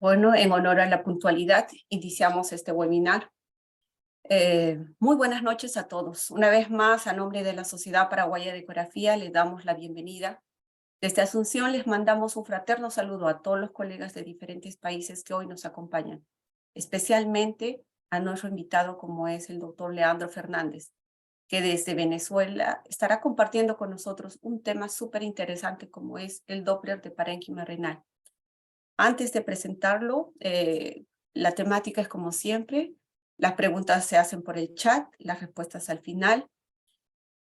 Bueno, en honor a la puntualidad, iniciamos este webinar. Muy buenas noches a todos. Una vez más, a nombre de la Sociedad Paraguaya de Ecografía, les damos la bienvenida. Desde Asunción les mandamos un fraterno saludo a todos los colegas de diferentes países que hoy nos acompañan, especialmente a nuestro invitado como es el doctor Leandro Fernández, que desde Venezuela estará compartiendo con nosotros un tema súper interesante como es el Doppler de parénquima renal. Antes de presentarlo, la temática es como siempre, las preguntas se hacen por el chat, las respuestas al final.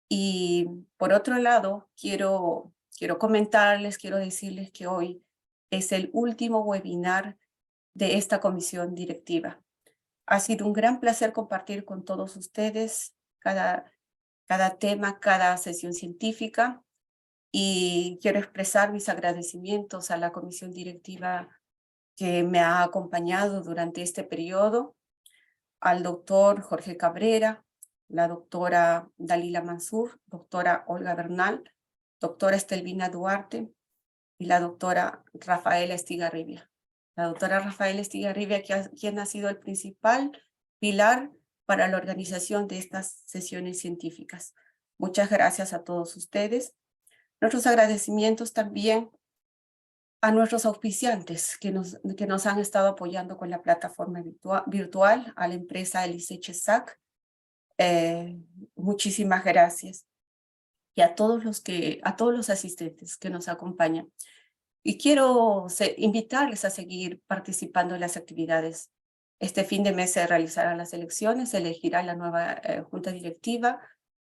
Y por otro lado, quiero comentarles, quiero decirles que hoy es el último webinar de esta comisión directiva. Ha sido un gran placer compartir con todos ustedes cada tema, cada sesión científica, y quiero expresar mis agradecimientos a la comisión directiva que me ha acompañado durante este periodo, al doctor Jorge Cabrera, la doctora Dalila Mansur, doctora Olga Bernal, doctora Estelvina Duarte y la doctora Rafaela Estigarribia. La doctora Rafaela Estigarribia, quien ha sido el principal pilar para la organización de estas sesiones científicas. Muchas gracias a todos ustedes. Nuestros agradecimientos también a nuestros auspiciantes que nos han estado apoyando con la plataforma virtual, a la empresa Elise Chesac. Muchísimas gracias. Y a todos los asistentes que nos acompañan. Y quiero invitarles a seguir participando en las actividades. Este fin de mes se realizarán las elecciones, se elegirá la nueva junta directiva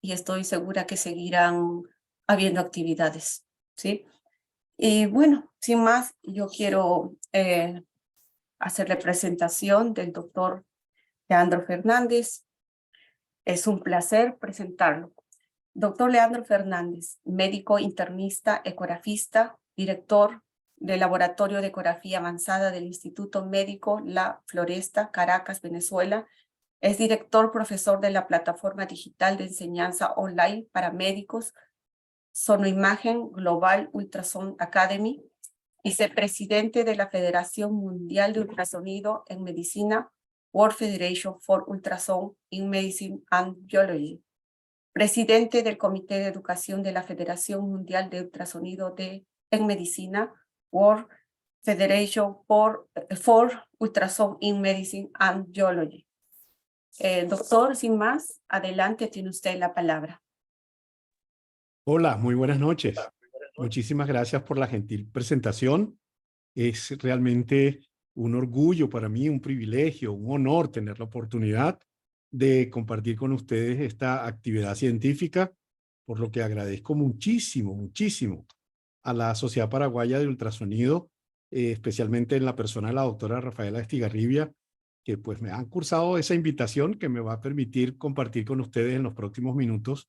y estoy segura que seguirán habiendo actividades, ¿sí? Y bueno, sin más, yo quiero hacer la presentación del doctor Leandro Fernández. Es un placer presentarlo. Doctor Leandro Fernández, médico internista, ecografista, director del Laboratorio de Ecografía Avanzada del Instituto Médico La Floresta, Caracas, Venezuela. Es director profesor de la plataforma digital de enseñanza online para médicos Sonoimagen Global Ultrasound Academy, vicepresidente de la Federación Mundial de Ultrasonido en Medicina, World Federation for Ultrasound in Medicine and Biology, presidente del Comité de Educación de la Federación Mundial de Ultrasonido en Medicina, World Federation for Ultrasound in Medicine and Biology. Doctor, sin más, adelante, tiene usted la palabra. Hola, muy buenas noches. Muchísimas gracias por la gentil presentación. Es realmente un orgullo para mí, un privilegio, un honor tener la oportunidad de compartir con ustedes esta actividad científica, por lo que agradezco muchísimo, muchísimo a la Sociedad Paraguaya de Ultrasonido, especialmente en la persona de la doctora Rafaela Estigarribia, que pues me han cursado esa invitación que me va a permitir compartir con ustedes en los próximos minutos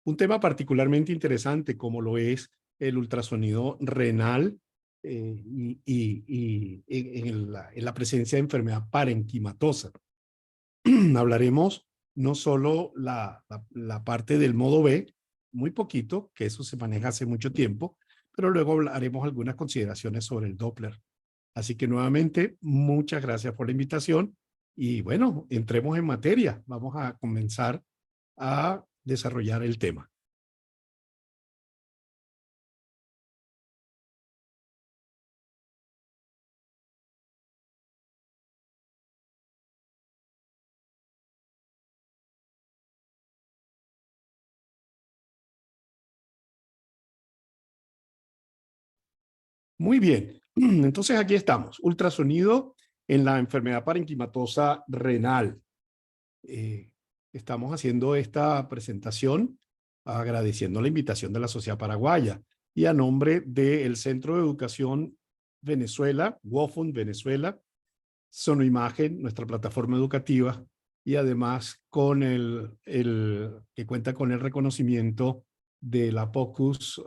un tema particularmente interesante como lo es el ultrasonido renal y en la presencia de enfermedad parenquimatosa. Hablaremos no solo la parte del modo B, muy poquito, que eso se maneja hace mucho tiempo, pero luego haremos algunas consideraciones sobre el Doppler. Así que nuevamente, muchas gracias por la invitación y bueno, entremos en materia. Vamos a comenzar a desarrollar el tema. Muy bien, entonces aquí estamos, ultrasonido en la enfermedad parenquimatosa renal. Estamos haciendo esta presentación agradeciendo la invitación de la Sociedad Paraguaya y a nombre del Centro de Educación Venezuela, WOFUN Venezuela, Sonoimagen, nuestra plataforma educativa, y además con que cuenta con el reconocimiento de la POCUS,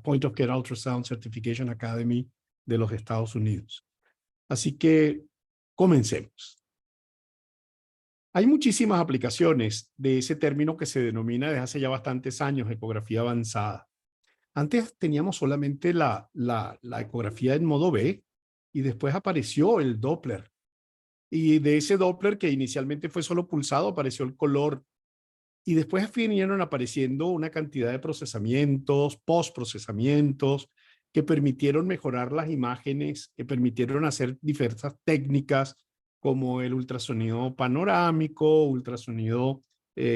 Point of Care Ultrasound Certification Academy de los Estados Unidos. Así que comencemos. Hay muchísimas aplicaciones de ese término que se denomina desde hace ya bastantes años ecografía avanzada. Antes teníamos solamente la ecografía en modo B, y después apareció el Doppler. Y de ese Doppler, que inicialmente fue solo pulsado, apareció el color. Y después vinieron apareciendo una cantidad de procesamientos, postprocesamientos, que permitieron mejorar las imágenes, que permitieron hacer diversas técnicas como el ultrasonido panorámico, ultrasonido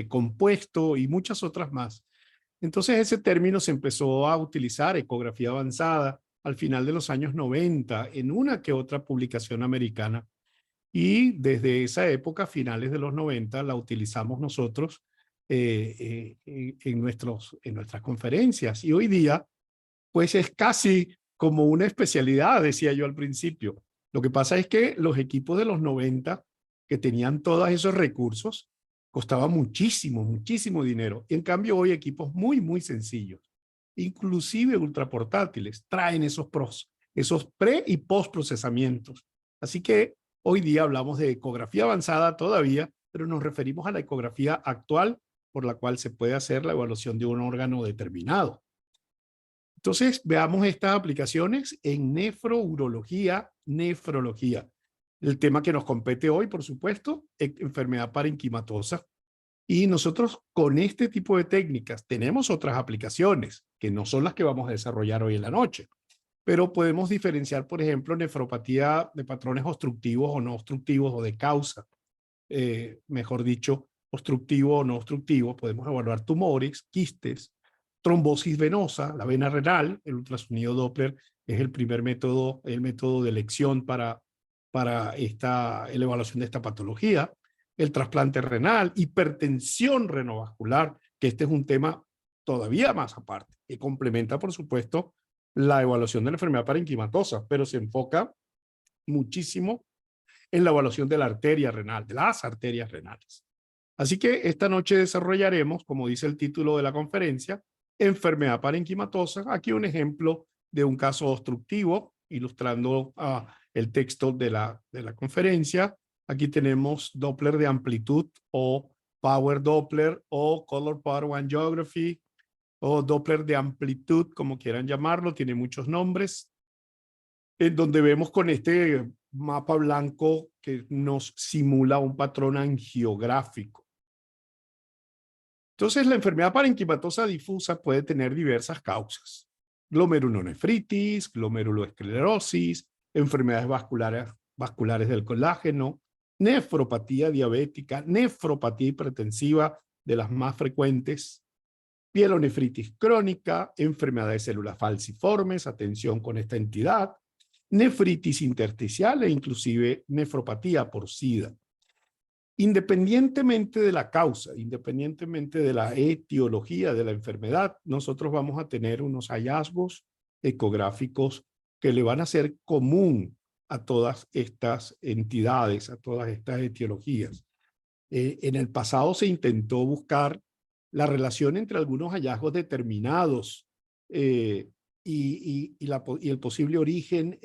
compuesto y muchas otras más. Entonces ese término se empezó a utilizar, ecografía avanzada, al final de los años 90 en una que otra publicación americana. Y desde esa época, finales de los 90, la utilizamos nosotros en nuestras conferencias. Y hoy día, pues es casi como una especialidad, decía yo al principio. Lo que pasa es que los equipos de los 90, que tenían todos esos recursos, costaban muchísimo, muchísimo dinero. En cambio, hoy equipos muy, muy sencillos, inclusive ultraportátiles, traen esos pre y post procesamientos. Así que hoy día hablamos de ecografía avanzada todavía, pero nos referimos a la ecografía actual por la cual se puede hacer la evaluación de un órgano determinado. Entonces, veamos estas aplicaciones en nefrourología, nefrología. El tema que nos compete hoy, por supuesto, enfermedad parenquimatosa. Y nosotros con este tipo de técnicas tenemos otras aplicaciones que no son las que vamos a desarrollar hoy en la noche, pero podemos diferenciar, por ejemplo, nefropatía de patrones obstructivos o no obstructivos o de causa, mejor dicho, obstructivo o no obstructivo. Podemos evaluar tumores, quistes, trombosis venosa, la vena renal. El ultrasonido Doppler es el primer método, el método de elección para la evaluación de esta patología. El trasplante renal, hipertensión renovascular, que este es un tema todavía más aparte, que complementa, por supuesto, la evaluación de la enfermedad parenquimatosa, pero se enfoca muchísimo en la evaluación de la arteria renal, de las arterias renales. Así que esta noche desarrollaremos, como dice el título de la conferencia, enfermedad parenquimatosa. Aquí un ejemplo de un caso obstructivo, ilustrando el texto de la conferencia. Aquí tenemos Doppler de amplitud o Power Doppler o Color Power Angiography o Doppler de amplitud, como quieran llamarlo, tiene muchos nombres, en donde vemos con este mapa blanco que nos simula un patrón angiográfico. Entonces, la enfermedad parenquimatosa difusa puede tener diversas causas: glomerulonefritis, glomeruloesclerosis, enfermedades vasculares del colágeno, nefropatía diabética, nefropatía hipertensiva, de las más frecuentes, pielonefritis crónica, enfermedad de células falciformes, atención con esta entidad, nefritis intersticial e inclusive nefropatía por SIDA. Independientemente de la causa, independientemente de la etiología de la enfermedad, nosotros vamos a tener unos hallazgos ecográficos que le van a ser común a todas estas entidades, a todas estas etiologías. En el pasado se intentó buscar la relación entre algunos hallazgos determinados y el posible origen,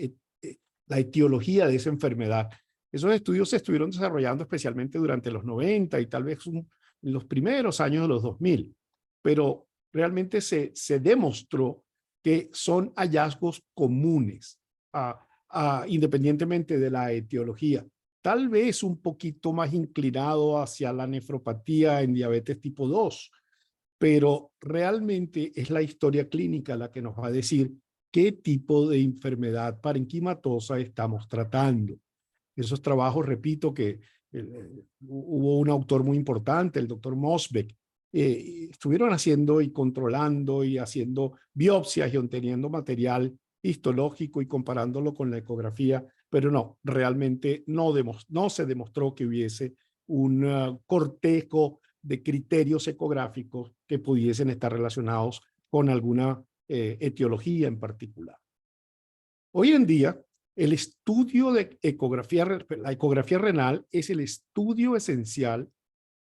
la etiología de esa enfermedad. Esos estudios se estuvieron desarrollando especialmente durante los 90 y tal vez en los primeros años de los 2000, pero realmente se demostró que son hallazgos comunes, independientemente de la etiología. Tal vez un poquito más inclinado hacia la nefropatía en diabetes tipo 2, pero realmente es la historia clínica la que nos va a decir qué tipo de enfermedad parenquimatosa estamos tratando. Esos trabajos, repito, que hubo un autor muy importante, el doctor Mosbeck, estuvieron haciendo y controlando y haciendo biopsias y obteniendo material histológico y comparándolo con la ecografía, pero no, realmente no se demostró que hubiese un cortejo de criterios ecográficos que pudiesen estar relacionados con alguna etiología en particular. Hoy en día, el estudio de la ecografía renal es el estudio esencial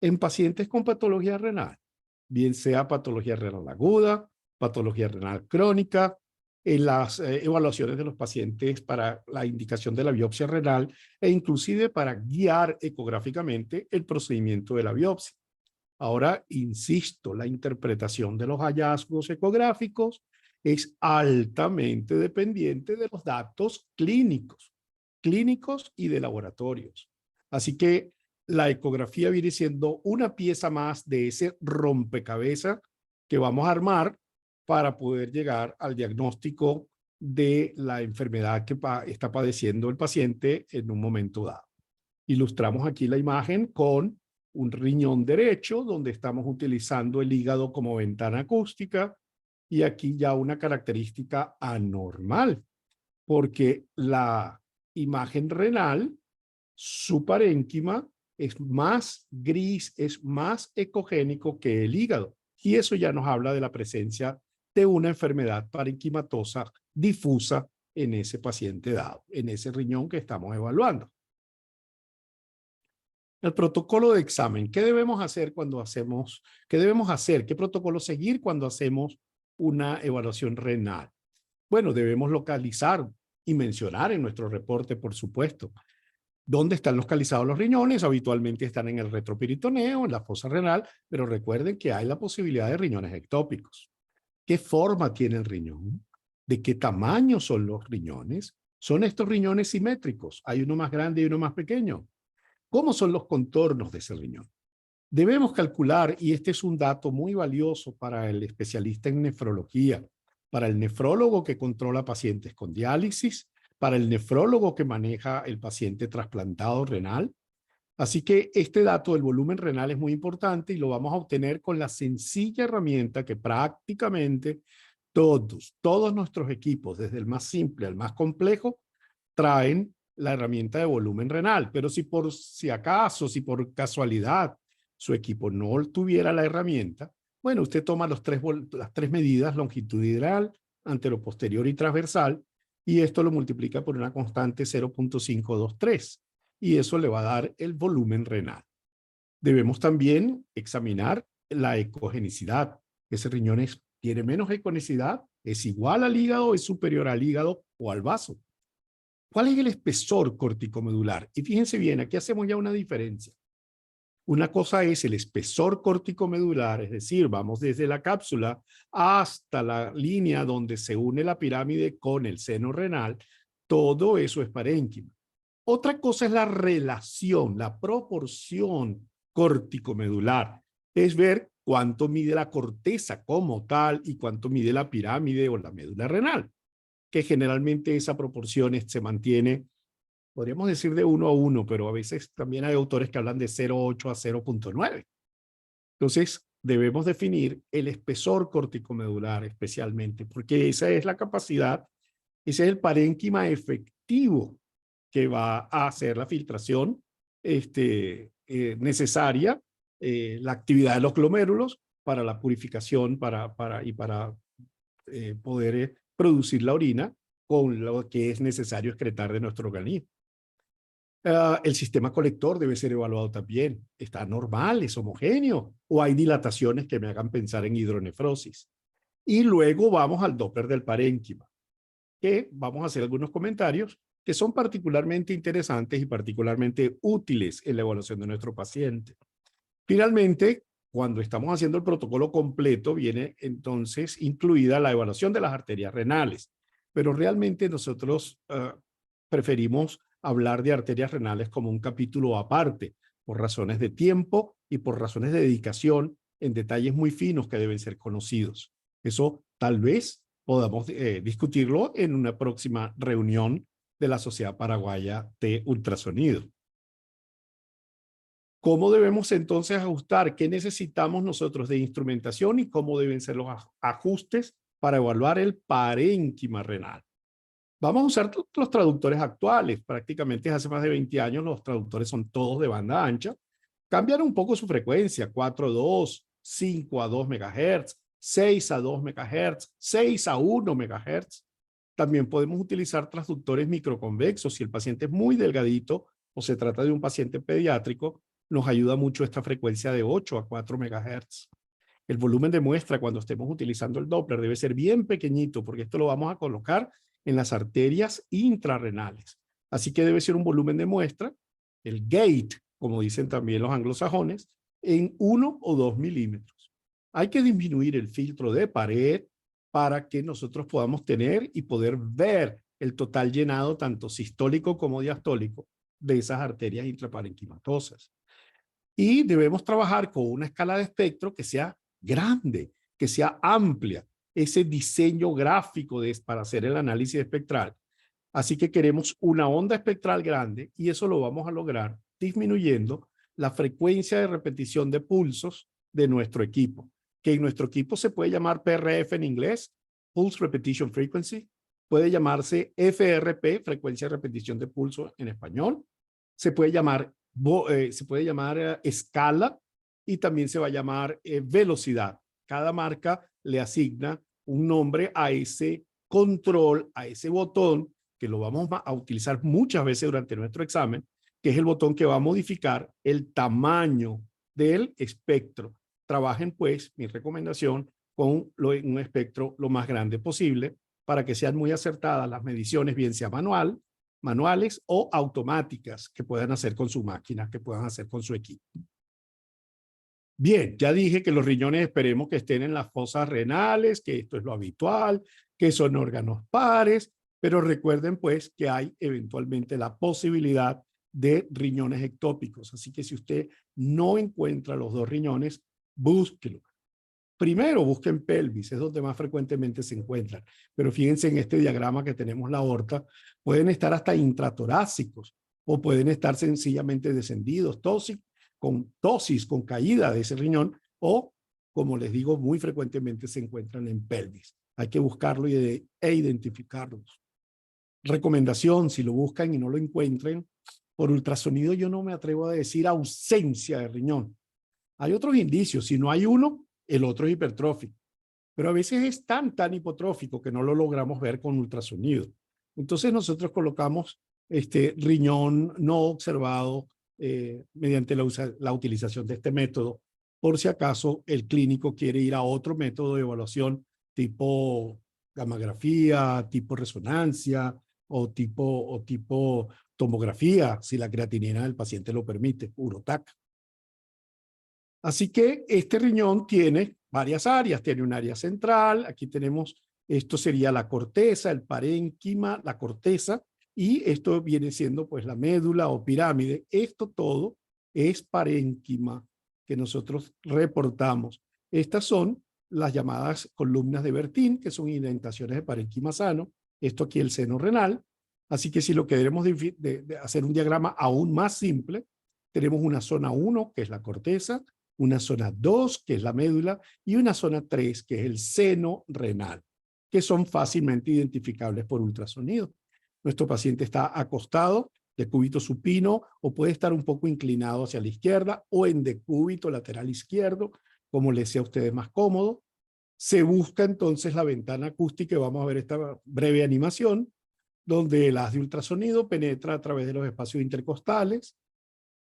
en pacientes con patología renal, bien sea patología renal aguda, patología renal crónica, en las evaluaciones de los pacientes para la indicación de la biopsia renal e inclusive para guiar ecográficamente el procedimiento de la biopsia. Ahora, insisto, la interpretación de los hallazgos ecográficos es altamente dependiente de los datos clínicos. clínicos y de laboratorios. Así que la ecografía viene siendo una pieza más de ese rompecabezas que vamos a armar para poder llegar al diagnóstico de la enfermedad que está padeciendo el paciente en un momento dado. Ilustramos aquí la imagen con un riñón derecho, donde estamos utilizando el hígado como ventana acústica, y aquí ya una característica anormal, porque la imagen renal, su parénquima, es más gris, es más ecogénico que el hígado. Y eso ya nos habla de la presencia de una enfermedad parenquimatosa difusa en ese paciente dado, en ese riñón que estamos evaluando. El protocolo de examen. ¿Qué debemos hacer cuando hacemos? ¿Qué debemos hacer? ¿Qué protocolo seguir cuando hacemos una evaluación renal? Bueno, debemos localizar y mencionar en nuestro reporte, por supuesto, dónde están localizados los riñones. Habitualmente están en el retroperitoneo, en la fosa renal, pero recuerden que hay la posibilidad de riñones ectópicos. ¿Qué forma tiene el riñón? ¿De qué tamaño son los riñones? ¿Son estos riñones simétricos? ¿Hay uno más grande y uno más pequeño? ¿Cómo son los contornos de ese riñón? Debemos calcular, y este es un dato muy valioso para el especialista en nefrología, para el nefrólogo que controla pacientes con diálisis, para el nefrólogo que maneja el paciente trasplantado renal. Así que este dato del volumen renal es muy importante y lo vamos a obtener con la sencilla herramienta que prácticamente todos nuestros equipos, desde el más simple al más complejo, traen la herramienta de volumen renal. Pero si por casualidad su equipo no tuviera la herramienta, bueno, usted toma las tres medidas, longitudinal, anteroposterior y transversal, y esto lo multiplica por una constante 0.523, y eso le va a dar el volumen renal. Debemos también examinar la ecogenicidad. Ese riñón tiene menos ecogenicidad, es igual al hígado, es superior al hígado o al vaso. ¿Cuál es el espesor corticomedular? Y fíjense bien, aquí hacemos ya una diferencia. Una cosa es el espesor corticomedular, es decir, vamos desde la cápsula hasta la línea donde se une la pirámide con el seno renal. Todo eso es parénquima. Otra cosa es la relación, la proporción corticomedular. Es ver cuánto mide la corteza como tal y cuánto mide la pirámide o la médula renal, que generalmente esa proporción se mantiene, podríamos decir de 1 a 1, pero a veces también hay autores que hablan de 0.8 a 0.9. Entonces, debemos definir el espesor corticomedular especialmente, porque esa es la capacidad, ese es el parénquima efectivo que va a hacer la filtración necesaria, la actividad de los glomérulos para la purificación para poder producir la orina con lo que es necesario excretar de nuestro organismo. El sistema colector debe ser evaluado también. ¿Está normal? ¿Es homogéneo? ¿O hay dilataciones que me hagan pensar en hidronefrosis? Y luego vamos al Doppler del parénquima, que vamos a hacer algunos comentarios que son particularmente interesantes y particularmente útiles en la evaluación de nuestro paciente. Finalmente, cuando estamos haciendo el protocolo completo, viene entonces incluida la evaluación de las arterias renales. Pero realmente nosotros preferimos hablar de arterias renales como un capítulo aparte, por razones de tiempo y por razones de dedicación en detalles muy finos que deben ser conocidos. Eso tal vez podamos discutirlo en una próxima reunión de la Sociedad Paraguaya de Ultrasonido. ¿Cómo debemos entonces ajustar? ¿Qué necesitamos nosotros de instrumentación y cómo deben ser los ajustes para evaluar el parénquima renal? Vamos a usar los traductores actuales. Prácticamente hace más de 20 años los traductores son todos de banda ancha. Cambiaron un poco su frecuencia, 4.2, 5 a 2 MHz, 6 a 2 MHz, 6 a 1 MHz. También podemos utilizar transductores microconvexos. Si el paciente es muy delgadito o se trata de un paciente pediátrico, nos ayuda mucho esta frecuencia de 8 a 4 MHz. El volumen de muestra cuando estemos utilizando el Doppler debe ser bien pequeñito porque esto lo vamos a colocar en las arterias intrarrenales. Así que debe ser un volumen de muestra, el gate, como dicen también los anglosajones, en 1 o 2 milímetros. Hay que disminuir el filtro de pared para que nosotros podamos tener y poder ver el total llenado tanto sistólico como diastólico de esas arterias intraparenquimatosas. Y debemos trabajar con una escala de espectro que sea grande, que sea amplia, ese diseño gráfico para hacer el análisis espectral. Así que queremos una onda espectral grande y eso lo vamos a lograr disminuyendo la frecuencia de repetición de pulsos de nuestro equipo, que en nuestro equipo se puede llamar PRF en inglés, Pulse Repetition Frequency, puede llamarse FRP, frecuencia de repetición de pulso en español, se puede llamar escala y también se va a llamar velocidad. Cada marca le asigna un nombre a ese control, a ese botón que lo vamos a utilizar muchas veces durante nuestro examen, que es el botón que va a modificar el tamaño del espectro. Trabajen, pues, mi recomendación, con un espectro lo más grande posible para que sean muy acertadas las mediciones, bien sea manuales o automáticas que puedan hacer con su máquina, que puedan hacer con su equipo. Bien, ya dije que los riñones esperemos que estén en las fosas renales, que esto es lo habitual, que son órganos pares, pero recuerden pues que hay eventualmente la posibilidad de riñones ectópicos. Así que si usted no encuentra los dos riñones, búsquelo. Primero busquen pelvis, es donde más frecuentemente se encuentran. Pero fíjense en este diagrama que tenemos la aorta, pueden estar hasta intratorácicos o pueden estar sencillamente descendidos, con caída de ese riñón o, como les digo, muy frecuentemente se encuentran en pelvis. Hay que buscarlo e identificarlos. Recomendación, si lo buscan y no lo encuentren, por ultrasonido yo no me atrevo a decir ausencia de riñón. Hay otros indicios, si no hay uno, el otro es hipertrófico, pero a veces es tan hipotrófico que no lo logramos ver con ultrasonido. Entonces nosotros colocamos riñón no observado mediante la utilización de este método, por si acaso el clínico quiere ir a otro método de evaluación tipo gammagrafía, tipo resonancia o tipo tomografía, si la creatinina del paciente lo permite, UroTac. Así que este riñón tiene varias áreas, tiene un área central, aquí tenemos, esto sería la corteza, el parénquima, la corteza, y esto viene siendo pues la médula o pirámide. Esto todo es parénquima que nosotros reportamos. Estas son las llamadas columnas de Bertin, que son indentaciones de parénquima sano. Esto aquí el seno renal. Así que si lo queremos de hacer un diagrama aún más simple, tenemos una zona 1, que es la corteza, una zona 2, que es la médula, y una zona 3, que es el seno renal, que son fácilmente identificables por ultrasonido. Nuestro paciente está acostado, decúbito supino, o puede estar un poco inclinado hacia la izquierda, o en decúbito lateral izquierdo, como les sea a ustedes más cómodo. Se busca entonces la ventana acústica, y vamos a ver esta breve animación, donde el haz de ultrasonido penetra a través de los espacios intercostales,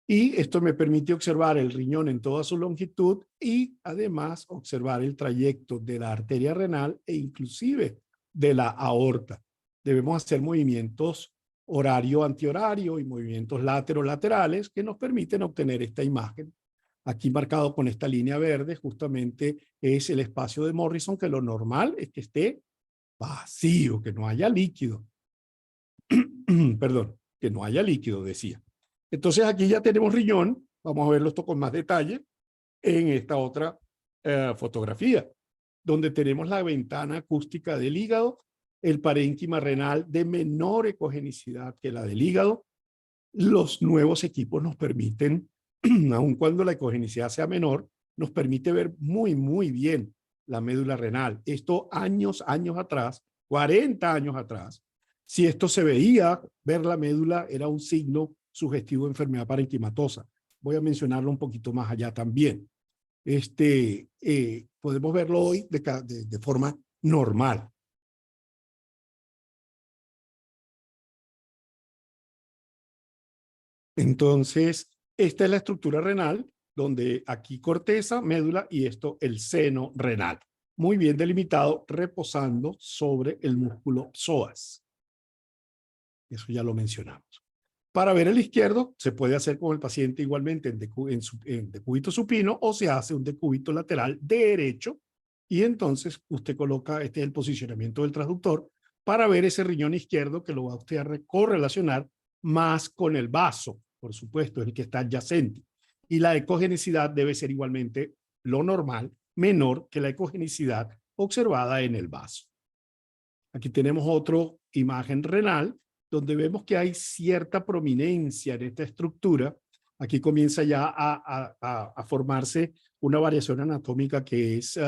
y esto me permite observar el riñón en toda su longitud y además observar el trayecto de la arteria renal e inclusive de la aorta. Debemos hacer movimientos horario-antihorario y movimientos látero-laterales que nos permiten obtener esta imagen. Aquí marcado con esta línea verde justamente es el espacio de Morrison, que lo normal es que esté vacío, que no haya líquido. Perdón, que no haya líquido, decía. Entonces aquí ya tenemos riñón, vamos a verlo esto con más detalle en esta otra fotografía, donde tenemos la ventana acústica del hígado, el parénquima renal de menor ecogenicidad que la del hígado. Los nuevos equipos nos permiten, aun cuando la ecogenicidad sea menor, nos permite ver muy bien la médula renal. Esto años atrás, 40 años atrás, si esto se veía, ver la médula era un signo sugestivo de enfermedad parenquimatosa. Voy a mencionarlo un poquito más allá también. Podemos verlo hoy de forma normal. Entonces, esta es la estructura renal, donde aquí corteza, médula y esto el seno renal. Muy bien delimitado, reposando sobre el músculo psoas. Eso ya lo mencionamos. Para ver el izquierdo, se puede hacer con el paciente igualmente en decúbito supino o se hace un decúbito lateral derecho y entonces usted coloca, este es el posicionamiento del transductor, para ver ese riñón izquierdo que lo va usted a correlacionar más con el vaso, por supuesto, el que está adyacente. Y la ecogenicidad debe ser igualmente lo normal, menor que la ecogenicidad observada en el vaso. Aquí tenemos otra imagen renal, donde vemos que hay cierta prominencia en esta estructura. Aquí comienza ya a formarse una variación anatómica que es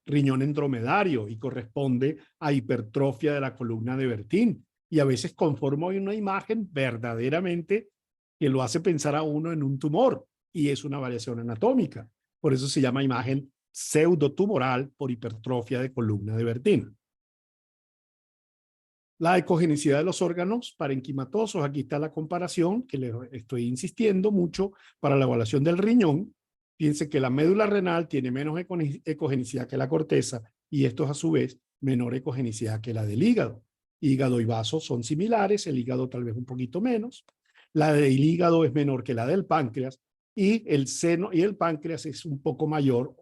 riñón endromedario y corresponde a hipertrofia de la columna de Bertin. Y a veces conforma una imagen verdaderamente que lo hace pensar a uno en un tumor y es una variación anatómica. Por eso se llama imagen pseudotumoral por hipertrofia de columna de Bertin. La ecogenicidad de los órganos parenquimatosos, aquí está la comparación que les estoy insistiendo mucho para la evaluación del riñón. Fíjense que la médula renal tiene menos ecogenicidad que la corteza y esto es a su vez menor ecogenicidad que la del hígado. Hígado y vaso son similares, el hígado tal vez un poquito menos. La del hígado es menor que la del páncreas y el seno y el páncreas es un poco menor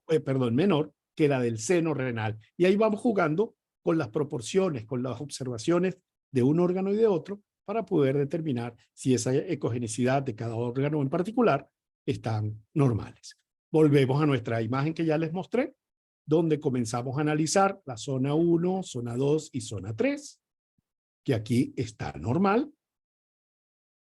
que la del seno renal. Y ahí vamos jugando con las proporciones, con las observaciones de un órgano y de otro para poder determinar si esa ecogenicidad de cada órgano en particular están normales. Volvemos a nuestra imagen que ya les mostré, donde comenzamos a analizar la zona 1, zona 2 y zona 3, que aquí está normal.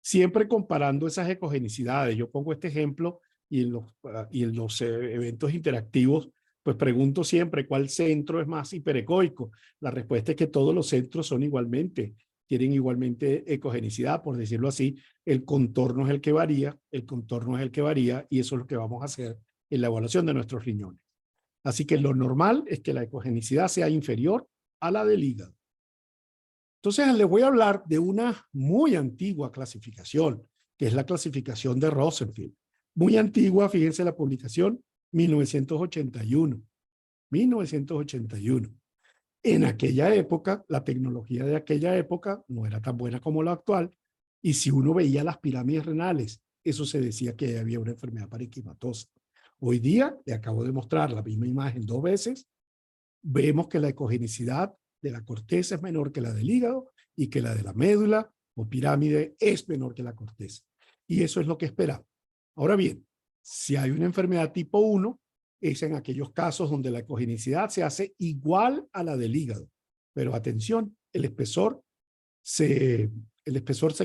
Siempre comparando esas ecogenicidades. Yo pongo este ejemplo y en los eventos interactivos pues pregunto siempre cuál centro es más hiperecoico. La respuesta es que todos los centros son igualmente, tienen igualmente ecogenicidad, por decirlo así. El contorno es el que varía, el contorno es el que varía y eso es lo que vamos a hacer en la evaluación de nuestros riñones. Así que lo normal es que la ecogenicidad sea inferior a la del hígado. Entonces les voy a hablar de una muy antigua clasificación, que es la clasificación de Rosenfield. Muy antigua, fíjense la publicación, 1981. 1981. En aquella época, la tecnología de aquella época no era tan buena como la actual, y si uno veía las pirámides renales, eso se decía que había una enfermedad parenquimatosa. Hoy día, le acabo de mostrar la misma imagen 2 veces, vemos que la ecogenicidad de la corteza es menor que la del hígado y que la de la médula o pirámide es menor que la corteza. Y eso es lo que esperamos. Ahora bien, si hay una enfermedad tipo 1, es en aquellos casos donde la ecogenicidad se hace igual a la del hígado. Pero atención, el espesor se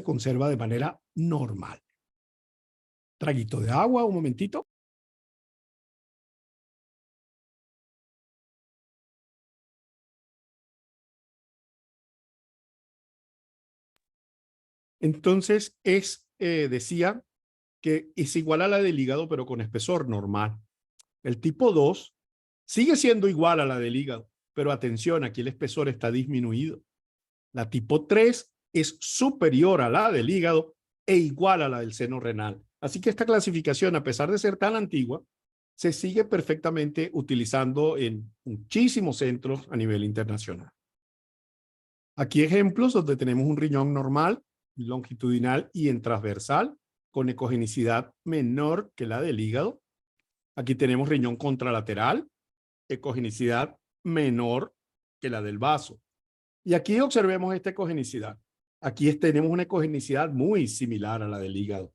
conserva de manera normal. Traguito de agua, un momentito. Entonces, decía que es igual a la del hígado, pero con espesor normal. El tipo 2 sigue siendo igual a la del hígado, pero atención, aquí el espesor está disminuido. La tipo 3 es superior a la del hígado e igual a la del seno renal. Así que esta clasificación, a pesar de ser tan antigua, se sigue perfectamente utilizando en muchísimos centros a nivel internacional. Aquí ejemplos donde tenemos un riñón normal, longitudinal y en transversal, con ecogenicidad menor que la del hígado. Aquí tenemos riñón contralateral, ecogenicidad menor que la del vaso. Y aquí observemos esta ecogenicidad. Aquí tenemos una ecogenicidad muy similar a la del hígado.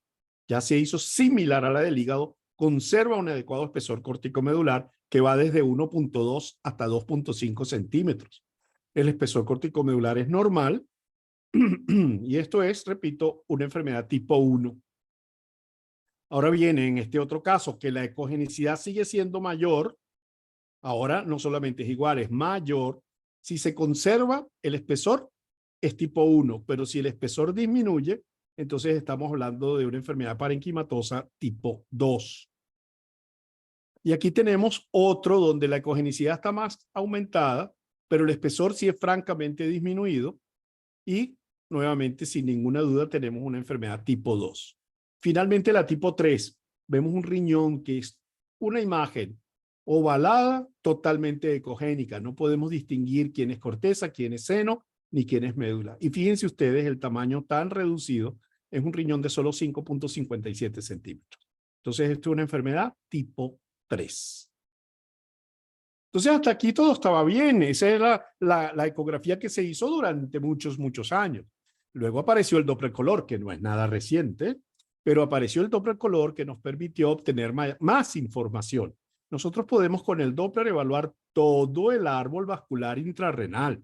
Ya se hizo similar a la del hígado, conserva un adecuado espesor corticomedular que va desde 1.2 hasta 2.5 centímetros. El espesor corticomedular es normal y esto es, repito, una enfermedad tipo 1. Ahora viene en este otro caso que la ecogenicidad sigue siendo mayor. Ahora no solamente es igual, es mayor. Si se conserva el espesor, es tipo 1, pero si el espesor disminuye, entonces estamos hablando de una enfermedad parenquimatosa tipo 2. Y aquí tenemos otro donde la ecogenicidad está más aumentada, pero el espesor sí es francamente disminuido y nuevamente, sin ninguna duda, tenemos una enfermedad tipo 2. Finalmente, la tipo 3, vemos un riñón que es una imagen ovalada, totalmente ecogénica. No podemos distinguir quién es corteza, quién es seno, ni quién es médula. Y fíjense ustedes el tamaño tan reducido, es un riñón de solo 5.57 centímetros. Entonces, esto es una enfermedad tipo 3. Entonces, hasta aquí todo estaba bien. Esa era la ecografía que se hizo durante muchos años. Luego apareció el Doppler color, que no es nada reciente, pero apareció el Doppler color que nos permitió obtener más información. Nosotros podemos con el Doppler evaluar todo el árbol vascular intrarrenal,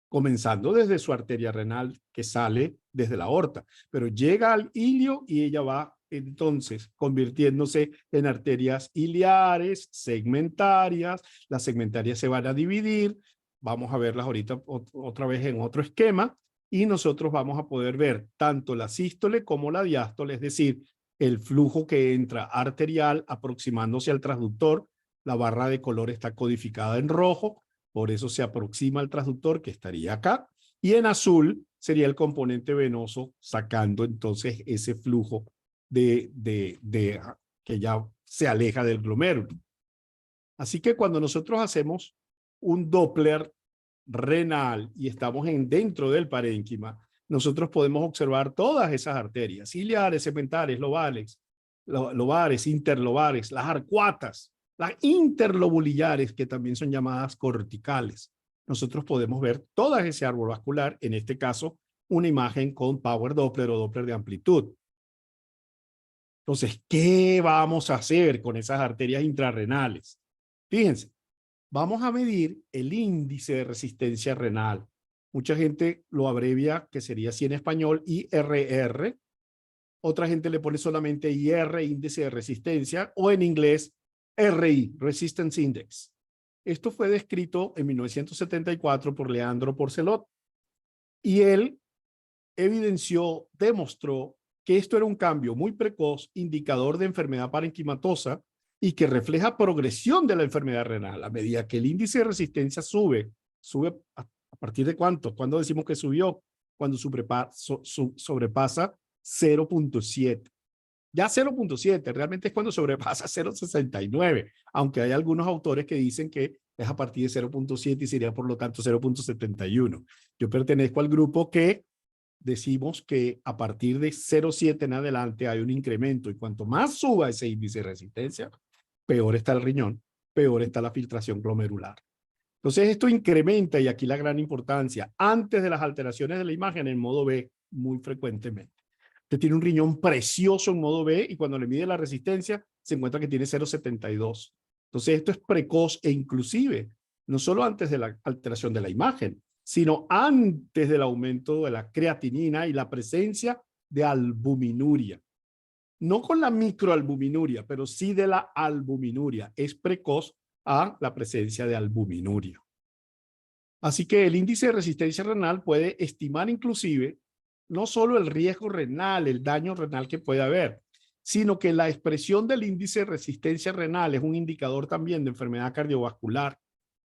comenzando desde su arteria renal que sale desde la aorta, pero llega al ilio y ella va entonces convirtiéndose en arterias iliares, segmentarias. Las segmentarias se van a dividir, vamos a verlas ahorita otra vez en otro esquema, y nosotros vamos a poder ver tanto la sístole como la diástole, es decir, el flujo que entra arterial aproximándose al transductor. La barra de color está codificada en rojo, por eso se aproxima al transductor que estaría acá, y en azul sería el componente venoso sacando entonces ese flujo que ya se aleja del glomérulo. Así que cuando nosotros hacemos un Doppler renal y estamos dentro del parénquima, nosotros podemos observar todas esas arterias, ciliares, segmentarias, lobares, interlobares, las arcuatas, las interlobulillares, que también son llamadas corticales. Nosotros podemos ver todo ese árbol vascular, en este caso, una imagen con Power Doppler o Doppler de amplitud. Entonces, ¿qué vamos a hacer con esas arterias intrarrenales? Fíjense, vamos a medir el índice de resistencia renal. Mucha gente lo abrevia, que sería así en español, IRR. Otra gente le pone solamente IR, índice de resistencia, o en inglés RI, Resistance Index. Esto fue descrito en 1974 por Leandro Porcelot. Y él demostró que esto era un cambio muy precoz, indicador de enfermedad parenquimatosa y que refleja progresión de la enfermedad renal. A medida que el índice de resistencia sube a partir de ¿cuánto? ¿Cuándo decimos que subió? Cuando sobrepasa 0.7. Ya 0.7 realmente es cuando sobrepasa 0.69, aunque hay algunos autores que dicen que es a partir de 0.7 y sería por lo tanto 0.71. Yo pertenezco al grupo que decimos que a partir de 0.7 en adelante hay un incremento y cuanto más suba ese índice de resistencia, peor está el riñón, peor está la filtración glomerular. Entonces esto incrementa, y aquí la gran importancia, antes de las alteraciones de la imagen en modo B, muy frecuentemente. Usted tiene un riñón precioso en modo B y cuando le mide la resistencia se encuentra que tiene 0.72. Entonces esto es precoz e inclusive no solo antes de la alteración de la imagen, sino antes del aumento de la creatinina y la presencia de albuminuria. No con la microalbuminuria, pero sí de la albuminuria. Es precoz a la presencia de albuminuria. Así que el índice de resistencia renal puede estimar inclusive no solo el riesgo renal, el daño renal que puede haber, sino que la expresión del índice de resistencia renal es un indicador también de enfermedad cardiovascular,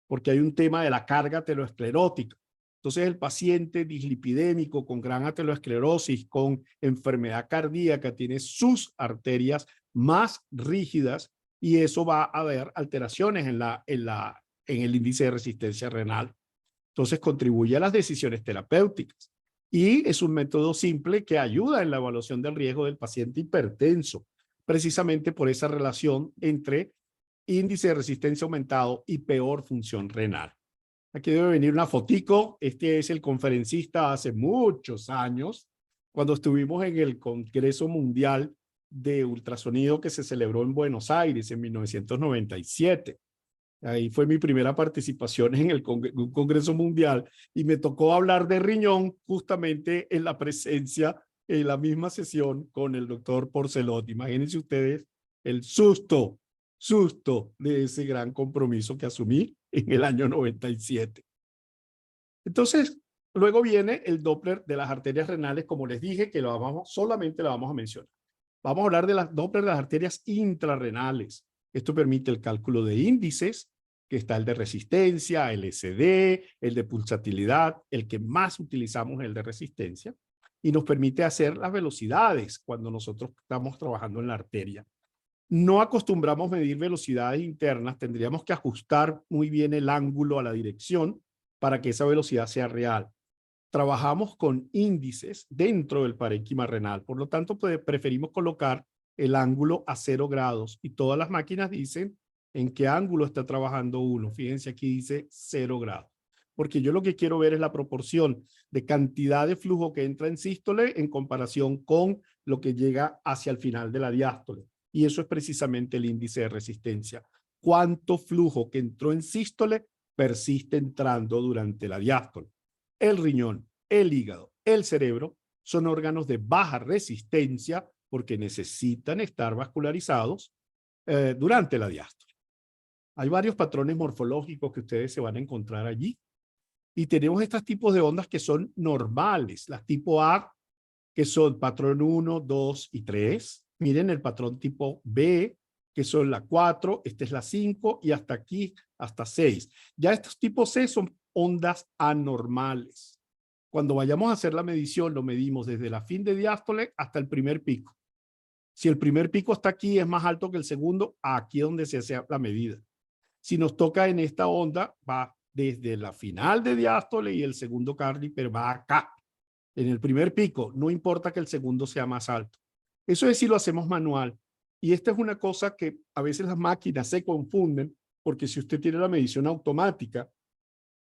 porque hay un tema de la carga aterosclerótica. Entonces el paciente dislipidémico con gran aterosclerosis, con enfermedad cardíaca, tiene sus arterias más rígidas y eso va a haber alteraciones en el índice de resistencia renal. Entonces contribuye a las decisiones terapéuticas y es un método simple que ayuda en la evaluación del riesgo del paciente hipertenso, precisamente por esa relación entre índice de resistencia aumentado y peor función renal. Aquí debe venir una fotico. Este es el conferencista hace muchos años, cuando estuvimos en el Congreso Mundial de Ultrasonido que se celebró en Buenos Aires en 1997. Ahí fue mi primera participación en un Congreso Mundial y me tocó hablar de riñón justamente en la presencia, en la misma sesión con el doctor Porcelot. Imagínense ustedes el susto de ese gran compromiso que asumí en el año 97. Entonces, luego viene el Doppler de las arterias renales, como les dije, que solamente lo vamos a mencionar. Vamos a hablar de las Doppler de las arterias intrarrenales. Esto permite el cálculo de índices, que está el de resistencia, el SD, el de pulsatilidad, el que más utilizamos es el de resistencia, y nos permite hacer las velocidades cuando nosotros estamos trabajando en la arteria. No acostumbramos medir velocidades internas, tendríamos que ajustar muy bien el ángulo a la dirección para que esa velocidad sea real. Trabajamos con índices dentro del parénquima renal, por lo tanto preferimos colocar el ángulo a 0 grados y todas las máquinas dicen ¿En qué ángulo está trabajando uno? Fíjense aquí dice 0 grados. Porque yo lo que quiero ver es la proporción de cantidad de flujo que entra en sístole en comparación con lo que llega hacia el final de la diástole. Y eso es precisamente el índice de resistencia. ¿Cuánto flujo que entró en sístole persiste entrando durante la diástole? El riñón, el hígado, el cerebro son órganos de baja resistencia porque necesitan estar vascularizados durante la diástole. Hay varios patrones morfológicos que ustedes se van a encontrar allí. Y tenemos estos tipos de ondas que son normales. Las tipo A, que son patrón 1, 2 y 3. Miren el patrón tipo B, que son la 4, esta es la 5 y hasta aquí, hasta 6. Ya estos tipos C son ondas anormales. Cuando vayamos a hacer la medición, lo medimos desde la fin de diástole hasta el primer pico. Si el primer pico está aquí, es más alto que el segundo, aquí es donde se hace la medida. Si nos toca en esta onda, va desde la final de diástole y el segundo Caliper va acá, en el primer pico. No importa que el segundo sea más alto. Eso es si lo hacemos manual. Y esta es una cosa que a veces las máquinas se confunden, porque si usted tiene la medición automática,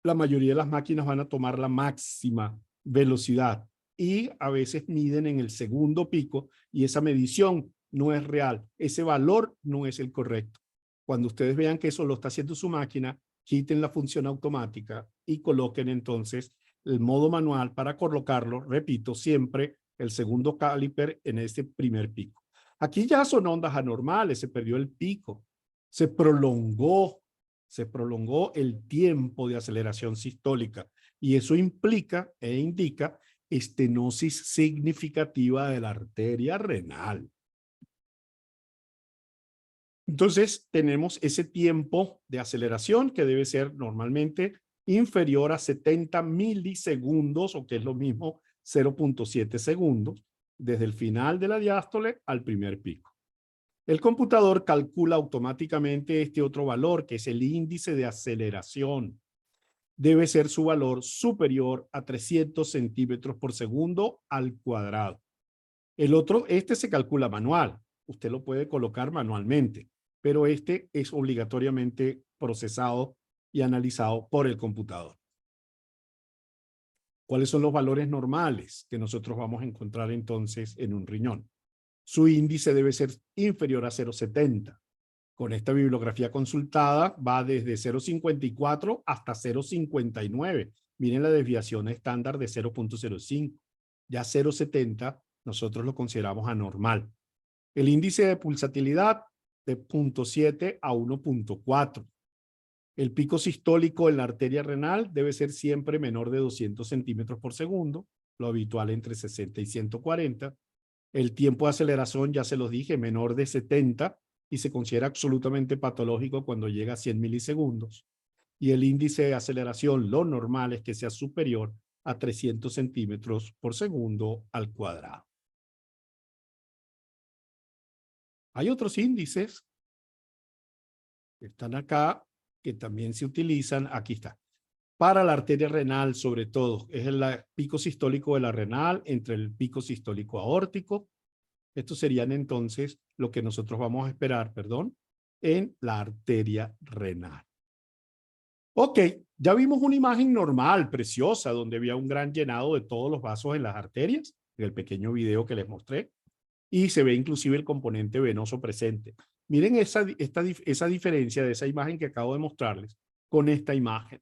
la mayoría de las máquinas van a tomar la máxima velocidad y a veces miden en el segundo pico y esa medición no es real. Ese valor no es el correcto. Cuando ustedes vean que eso lo está haciendo su máquina, quiten la función automática y coloquen entonces el modo manual para colocarlo, repito, siempre el segundo caliper en este primer pico. Aquí ya son ondas anormales, se perdió el pico, se prolongó el tiempo de aceleración sistólica y eso implica e indica estenosis significativa de la arteria renal. Entonces, tenemos ese tiempo de aceleración que debe ser normalmente inferior a 70 milisegundos, o que es lo mismo 0.7 segundos, desde el final de la diástole al primer pico. El computador calcula automáticamente este otro valor, que es el índice de aceleración. Debe ser su valor superior a 300 centímetros por segundo al cuadrado. El otro, este se calcula manual. Usted lo puede colocar manualmente, pero este es obligatoriamente procesado y analizado por el computador. ¿Cuáles son los valores normales que nosotros vamos a encontrar entonces en un riñón? Su índice debe ser inferior a 0.70. Con esta bibliografía consultada va desde 0.54 hasta 0.59. Miren la desviación estándar de 0.05. Ya 0.70 nosotros lo consideramos anormal. El índice de pulsatilidad de 0.7 a 1.4. El pico sistólico en la arteria renal debe ser siempre menor de 200 centímetros por segundo, lo habitual entre 60 y 140. El tiempo de aceleración, ya se los dije, menor de 70 y se considera absolutamente patológico cuando llega a 100 milisegundos. Y el índice de aceleración, lo normal es que sea superior a 300 centímetros por segundo al cuadrado. Hay otros índices que están acá, que también se utilizan. Aquí está. Para la arteria renal, sobre todo, es el pico sistólico de la renal entre el pico sistólico aórtico. Estos serían entonces lo que nosotros vamos a esperar, en la arteria renal. Ok, ya vimos una imagen normal, preciosa, donde había un gran llenado de todos los vasos en las arterias, en el pequeño video que les mostré, y se ve inclusive el componente venoso presente. Miren esa diferencia de esa imagen que acabo de mostrarles con esta imagen.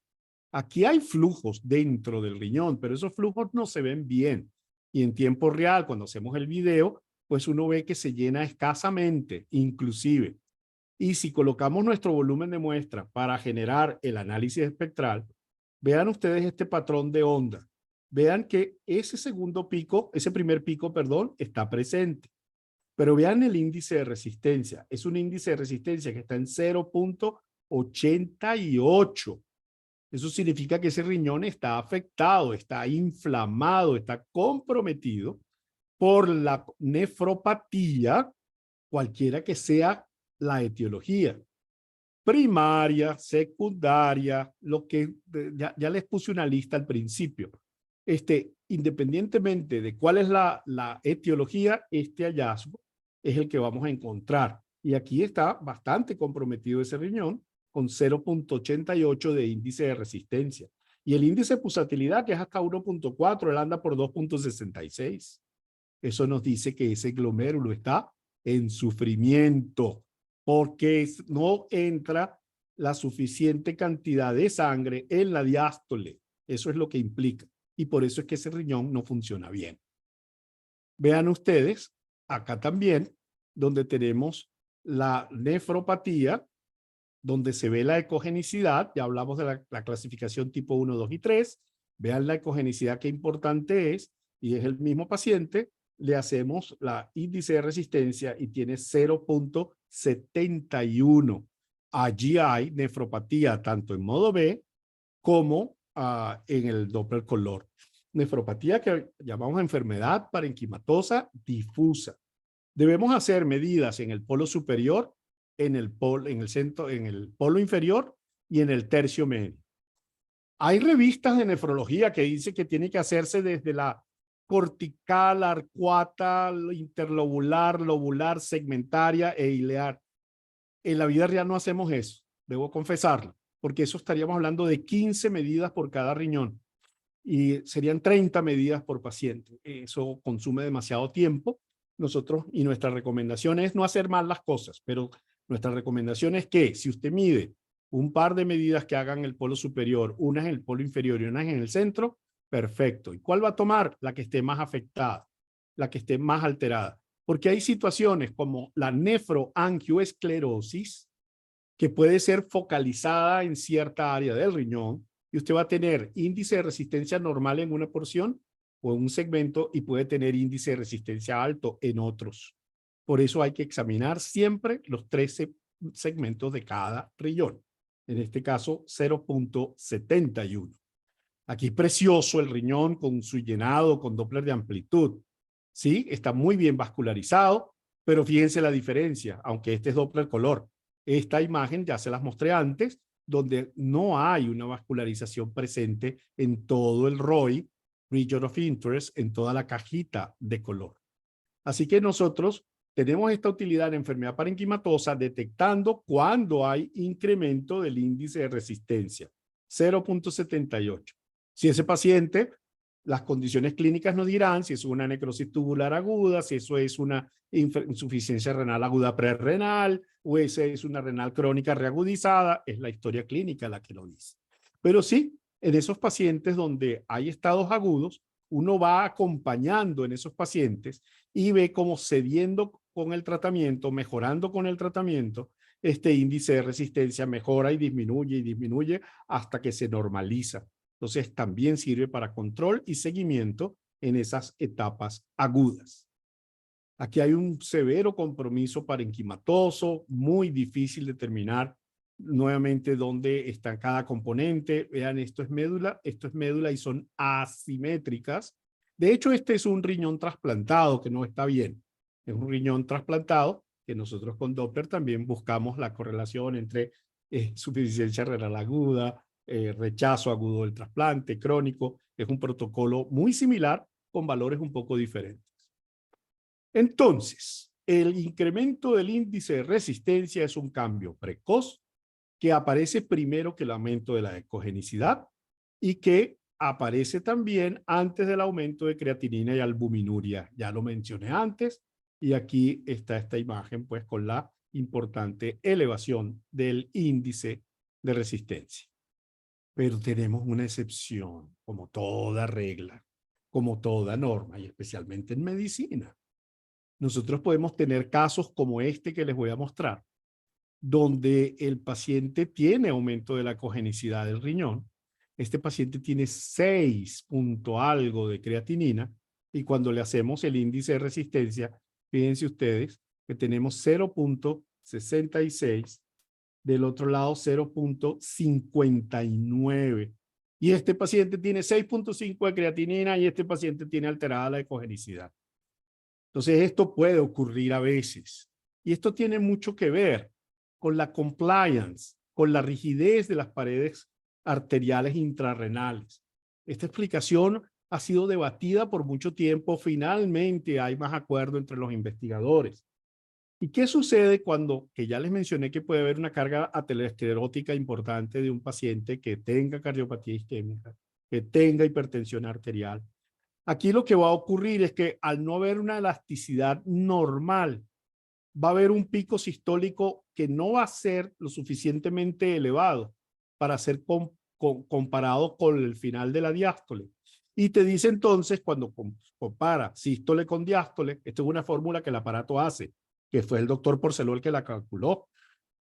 Aquí hay flujos dentro del riñón, pero esos flujos no se ven bien. Y en tiempo real, cuando hacemos el video, pues uno ve que se llena escasamente, inclusive. Y si colocamos nuestro volumen de muestra para generar el análisis espectral, vean ustedes este patrón de onda. Vean que ese segundo pico, ese primer pico, está presente. Pero vean el índice de resistencia. Es un índice de resistencia que está en 0.88. Eso significa que ese riñón está afectado, está inflamado, está comprometido por la nefropatía, cualquiera que sea la etiología. Primaria, secundaria, lo que ya les puse una lista al principio. Independientemente de cuál es la etiología, este hallazgo es el que vamos a encontrar. Y aquí está bastante comprometido ese riñón con 0.88 de índice de resistencia. Y el índice de pulsatilidad, que es hasta 1.4, él anda por 2.66. Eso nos dice que ese glomérulo está en sufrimiento porque no entra la suficiente cantidad de sangre en la diástole. Eso es lo que implica. Y por eso es que ese riñón no funciona bien. Vean ustedes, acá también, donde tenemos la nefropatía, donde se ve la ecogenicidad, ya hablamos de la clasificación tipo 1, 2 y 3, vean la ecogenicidad qué importante es, y es el mismo paciente, le hacemos la índice de resistencia y tiene 0.71. Allí hay nefropatía tanto en modo B como en el Doppler color. Nefropatía que llamamos enfermedad parenquimatosa difusa. Debemos hacer medidas en el polo superior, en el centro, en el polo inferior y en el tercio medio. Hay revistas de nefrología que dicen que tiene que hacerse desde la cortical, arcuata, interlobular, lobular, segmentaria e ilear. En la vida real no hacemos eso, debo confesarlo, porque eso estaríamos hablando de 15 medidas por cada riñón y serían 30 medidas por paciente. Eso consume demasiado tiempo. Nosotros, y nuestra recomendación es no hacer mal las cosas, pero nuestra recomendación es que si usted mide un par de medidas que hagan el polo superior, unas en el polo inferior y unas en el centro, perfecto. ¿Y cuál va a tomar? La que esté más afectada, la que esté más alterada. Porque hay situaciones como la nefroangioesclerosis, que puede ser focalizada en cierta área del riñón, y usted va a tener índice de resistencia normal en una porción o en un segmento y puede tener índice de resistencia alto en otros. Por eso hay que examinar siempre los 13 segmentos de cada riñón. En este caso, 0.71. Aquí es precioso el riñón con su llenado, con Doppler de amplitud. Sí, está muy bien vascularizado, pero fíjense la diferencia, aunque este es Doppler color. Esta imagen ya se las mostré antes, donde no hay una vascularización presente en todo el ROI, Region of Interest, en toda la cajita de color. Así que nosotros tenemos esta utilidad en enfermedad parenquimatosa detectando cuando hay incremento del índice de resistencia, 0.78. Si ese paciente, las condiciones clínicas nos dirán si es una necrosis tubular aguda, si eso es una insuficiencia renal aguda prerrenal o esa es una renal crónica reagudizada, es la historia clínica la que lo dice. Pero sí, en esos pacientes donde hay estados agudos, uno va acompañando en esos pacientes y ve cómo cediendo con el tratamiento, mejorando con el tratamiento, este índice de resistencia mejora y disminuye hasta que se normaliza. Entonces también sirve para control y seguimiento en esas etapas agudas. Aquí hay un severo compromiso parenquimatoso, muy difícil determinar nuevamente dónde está cada componente. Vean, esto es médula y son asimétricas. De hecho, este es un riñón trasplantado que no está bien. Es un riñón trasplantado que nosotros con Doppler también buscamos la correlación entre suficiencia renal aguda, rechazo agudo del trasplante, crónico. Es un protocolo muy similar con valores un poco diferentes. Entonces, el incremento del índice de resistencia es un cambio precoz que aparece primero que el aumento de la ecogenicidad y que aparece también antes del aumento de creatinina y albuminuria. Ya lo mencioné antes y aquí está esta imagen pues con la importante elevación del índice de resistencia. Pero tenemos una excepción, como toda regla, como toda norma y especialmente en medicina. Nosotros podemos tener casos como este que les voy a mostrar, donde el paciente tiene aumento de la cogenicidad del riñón. Este paciente tiene 6 punto algo de creatinina y cuando le hacemos el índice de resistencia, fíjense ustedes que tenemos 0.66, del otro lado 0.59. Y este paciente tiene 6.5 de creatinina y este paciente tiene alterada la ecogenicidad. Entonces, esto puede ocurrir a veces. Y esto tiene mucho que ver con la compliance, con la rigidez de las paredes arteriales intrarrenales. Esta explicación ha sido debatida por mucho tiempo. Finalmente hay más acuerdo entre los investigadores. ¿Y qué sucede cuando, que ya les mencioné que puede haber una carga aterosclerótica importante de un paciente que tenga cardiopatía isquémica, que tenga hipertensión arterial? Aquí lo que va a ocurrir es que al no haber una elasticidad normal, va a haber un pico sistólico que no va a ser lo suficientemente elevado para ser comparado con el final de la diástole. Y te dice entonces, cuando compara sístole con diástole, esto es una fórmula que el aparato hace, que fue el doctor Porceló el que la calculó,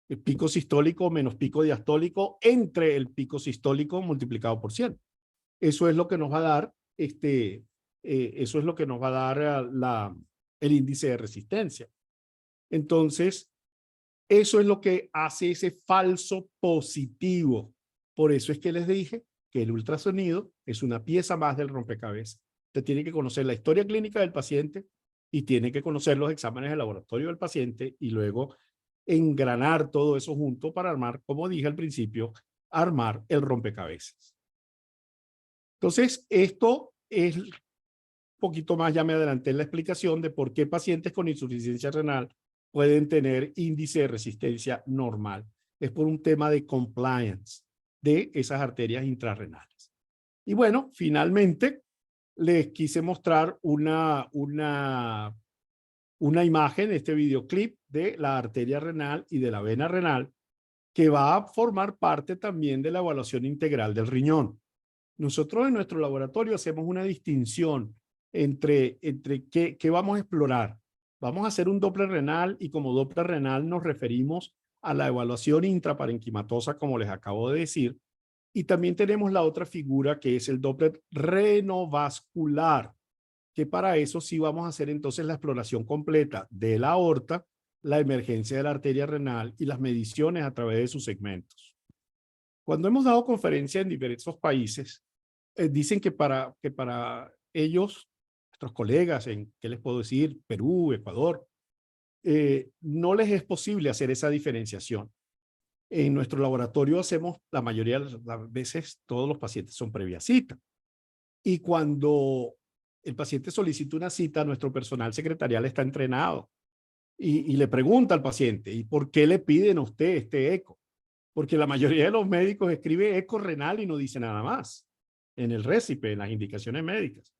el pico sistólico menos pico diastólico entre el pico sistólico multiplicado por 100. Eso es lo que nos va a dar, eso es lo que nos va a dar el índice de resistencia. Entonces, eso es lo que hace ese falso positivo. Por eso es que les dije que el ultrasonido es una pieza más del rompecabezas. Usted tiene que conocer la historia clínica del paciente y tiene que conocer los exámenes de laboratorio del paciente y luego engranar todo eso junto para armar, como dije al principio, armar el rompecabezas. Entonces, esto es un poquito más, ya me adelanté en la explicación de por qué pacientes con insuficiencia renal pueden tener índice de resistencia normal. Es por un tema de compliance de esas arterias intrarrenales. Y bueno, finalmente les quise mostrar una imagen, este videoclip de la arteria renal y de la vena renal, que va a formar parte también de la evaluación integral del riñón. Nosotros en nuestro laboratorio hacemos una distinción entre qué vamos a explorar. Vamos a hacer un Doppler renal y como Doppler renal nos referimos a la evaluación intraparenquimatosa, como les acabo de decir. Y también tenemos la otra figura que es el Doppler renovascular, que para eso sí vamos a hacer entonces la exploración completa de la aorta, la emergencia de la arteria renal y las mediciones a través de sus segmentos. Cuando hemos dado conferencias en diversos países, dicen que para ellos, nuestros colegas en, ¿qué les puedo decir? Perú, Ecuador, no les es posible hacer esa diferenciación. En nuestro laboratorio hacemos, la mayoría de las veces, todos los pacientes son previa cita. Y cuando el paciente solicita una cita, nuestro personal secretarial está entrenado y le pregunta al paciente, ¿y por qué le piden a usted este eco? Porque la mayoría de los médicos escribe eco renal y no dice nada más en el récipe, en las indicaciones médicas.